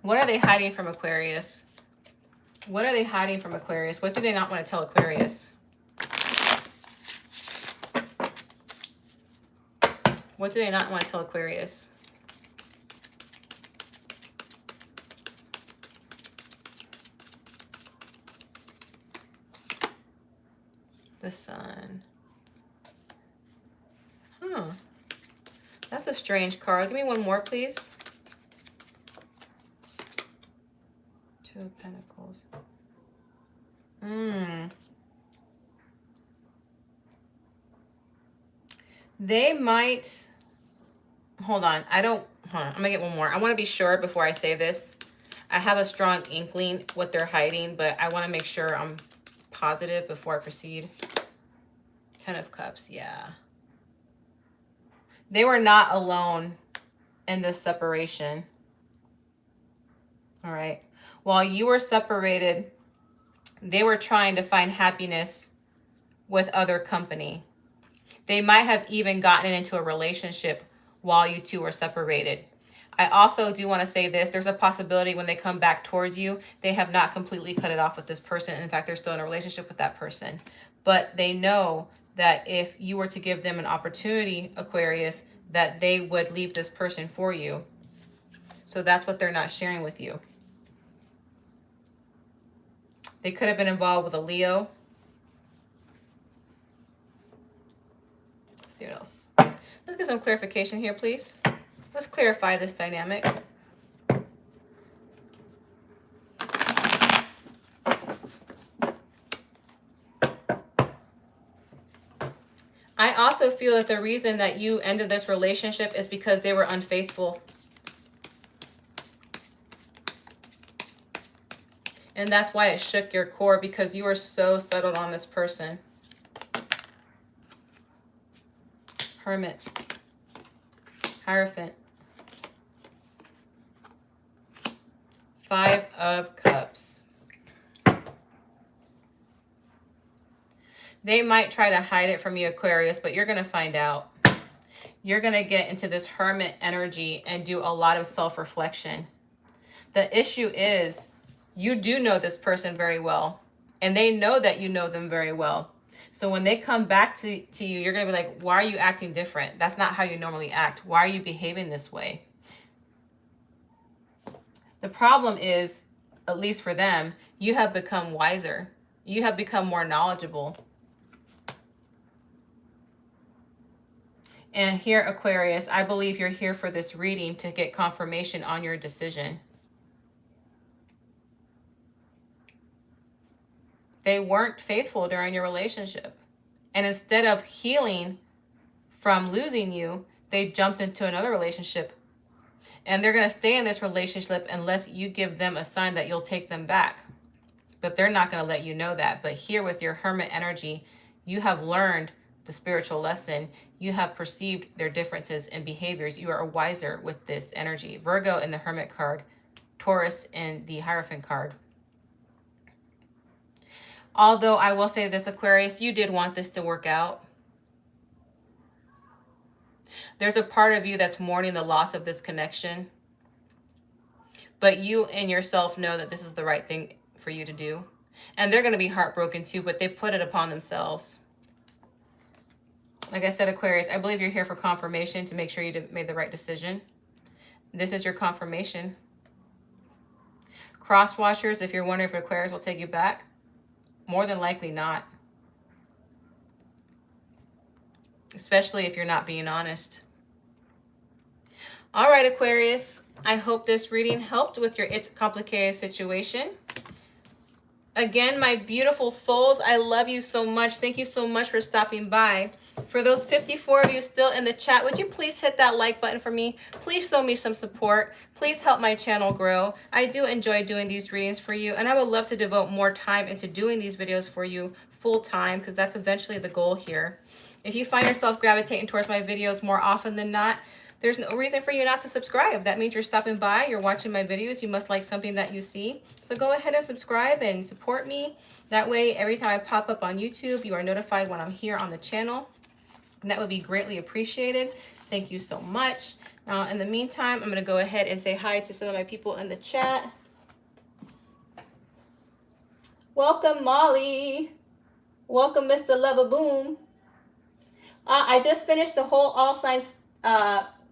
What are they hiding from Aquarius? What are they hiding from Aquarius? What do they not want to tell Aquarius? What do they not want to tell Aquarius? The Sun. That's a strange card. Give me one more, please. 2 of Pentacles. They might... Hold on. Hold on. I'm going to get one more. I want to be sure before I say this. I have a strong inkling what they're hiding, but I want to make sure I'm positive before I proceed. 10 of Cups. Yeah. They were not alone in this separation. All right. While you were separated, they were trying to find happiness with other company. They might have even gotten into a relationship while you two were separated. I also do want to say this. There's a possibility when they come back towards you, they have not completely cut it off with this person. In fact, they're still in a relationship with that person. But they know that if you were to give them an opportunity, Aquarius, that they would leave this person for you. So that's what they're not sharing with you. They could have been involved with a Leo. Let's see what else. Let's get some clarification here, please. Let's clarify this dynamic. I also feel that the reason that you ended this relationship is because they were unfaithful. And that's why it shook your core, because you were so settled on this person. Hermit. Hierophant. Five of Cups. They might try to hide it from you, Aquarius, but you're going to find out. You're going to get into this hermit energy and do a lot of self-reflection. The issue is you do know this person very well, and they know that you know them very well. So when they come back to you, you're going to be like, why are you acting different? That's not how you normally act. Why are you behaving this way? The problem is, at least for them, you have become wiser. You have become more knowledgeable. And here, Aquarius, I believe you're here for this reading to get confirmation on your decision. They weren't faithful during your relationship. And instead of healing from losing you, they jumped into another relationship. And they're going to stay in this relationship unless you give them a sign that you'll take them back. But they're not going to let you know that. But here with your hermit energy, you have learned the spiritual lesson. You have perceived their differences in behaviors. You are wiser with this energy. Virgo in the Hermit card, Taurus in the Hierophant card. Although I will say this, Aquarius, you did want this to work out. There's a part of you that's mourning the loss of this connection. But you and yourself know that this is the right thing for you to do. And they're going to be heartbroken too, but they put it upon themselves. Like I said, Aquarius, I believe you're here for confirmation to make sure you made the right decision. This is your confirmation. Cross watchers, if you're wondering if Aquarius will take you back, more than likely not. Especially if you're not being honest. All right, Aquarius, I hope this reading helped with your It's Complicated situation. Again, my beautiful souls, I love you so much. Thank you so much for stopping by. For those 54 of you still in the chat, would you please hit that like button for me? Please show me some support. Please help my channel grow. I do enjoy doing these readings for you, and I would love to devote more time into doing these videos for you full time, because that's eventually the goal here. If you find yourself gravitating towards my videos more often than not, there's no reason for you not to subscribe. That means you're stopping by, you're watching my videos, you must like something that you see. So go ahead and subscribe and support me. That way, every time I pop up on YouTube, you are notified when I'm here on the channel. And that would be greatly appreciated. Thank you so much. Now, in the meantime, I'm going to go ahead and say hi to some of my people in the chat. Welcome, Molly. Welcome, Mr. Lovaboom. I just finished the whole All Signs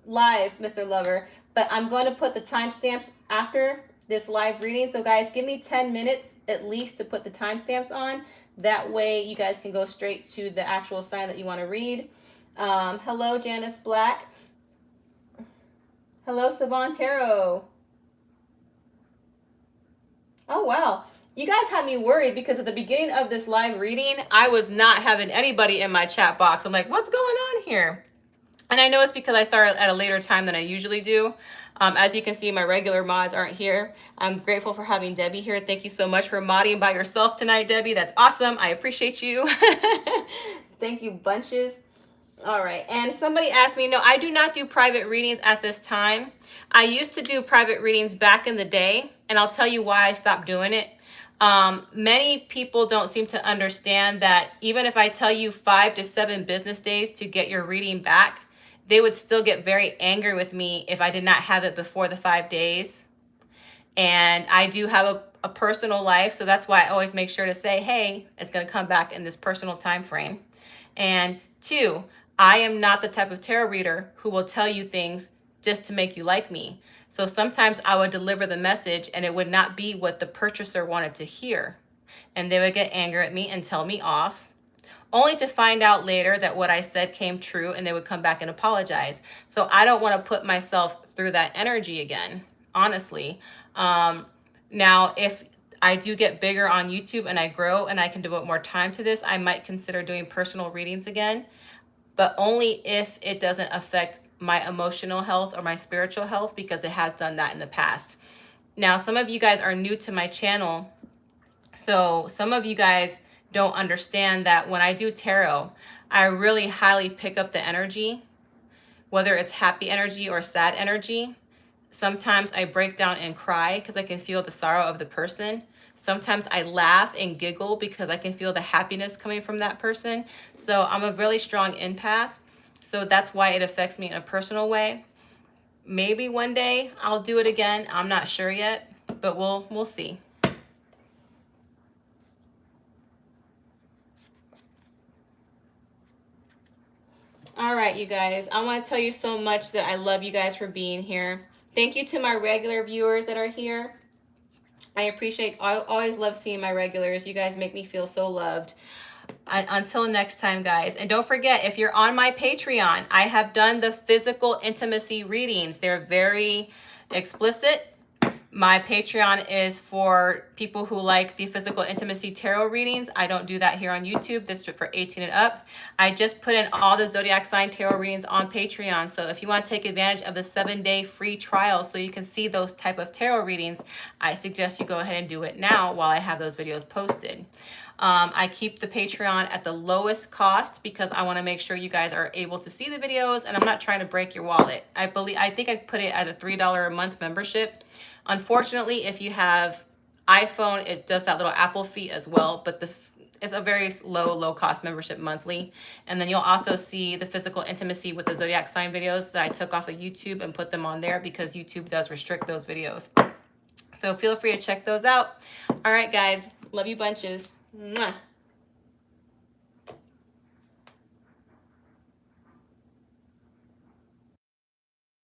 live, Mr. Lover, but I'm going to put the timestamps after this live reading. So guys, give me 10 minutes at least to put the timestamps on. That way you guys can go straight to the actual sign that you want to read. Hello, Janice Black. Hello, Savon Tarot. Oh, wow. You guys had me worried because at the beginning of this live reading, I was not having anybody in my chat box. I'm like, what's going on here? And I know it's because I started at a later time than I usually do. As you can see, my regular mods aren't here. I'm grateful for having Debbie here. Thank you so much for modding by yourself tonight, Debbie. That's awesome. I appreciate you. Thank you, bunches. All right. And somebody asked me, no, I do not do private readings at this time. I used to do private readings back in the day, and I'll tell you why I stopped doing it. Many people don't seem to understand that even if I tell you 5 to 7 business days to get your reading back, they would still get very angry with me if I did not have it before the 5 days. And I do have a personal life, so that's why I always make sure to say, hey, it's going to come back in this personal time frame. And 2, I am not the type of tarot reader who will tell you things just to make you like me. So sometimes I would deliver the message and it would not be what the purchaser wanted to hear. And they would get angry at me and tell me off, only to find out later that what I said came true and they would come back and apologize. So I don't want to put myself through that energy again, honestly. Now, if I do get bigger on YouTube and I grow and I can devote more time to this, I might consider doing personal readings again, but only if it doesn't affect my emotional health or my spiritual health, because it has done that in the past. Now, some of you guys are new to my channel, so some of you guys don't understand that when I do tarot, I really highly pick up the energy, whether it's happy energy or sad energy. Sometimes I break down and cry because I can feel the sorrow of the person. Sometimes I laugh and giggle because I can feel the happiness coming from that person. So I'm a really strong empath. So that's why it affects me in a personal way. Maybe one day I'll do it again. I'm not sure yet, but we'll see. All right, you guys, I want to tell you so much that I love you guys for being here. Thank you to my regular viewers that are here. I appreciate, I always love seeing my regulars. You guys make me feel so loved. Until next time, guys. And don't forget, if you're on my Patreon, I have done the physical intimacy readings. They're very explicit. My Patreon is for people who like the physical intimacy tarot readings. I don't do that here on YouTube. This is for 18 and up. I just put in all the zodiac sign tarot readings on Patreon. So if you want to take advantage of the 7-day free trial so you can see those type of tarot readings, I suggest you go ahead and do it now while I have those videos posted. I keep the Patreon at the lowest cost because I want to make sure you guys are able to see the videos, and I'm not trying to break your wallet. I think I put it at a $3 a month membership. Unfortunately, if you have iPhone, it does that little Apple fee as well, but it's a very low cost membership monthly. And then you'll also see the physical intimacy with the zodiac sign videos that I took off of YouTube and put them on there because YouTube does restrict those videos. So feel free to check those out. All right, guys, love you bunches. Mwah.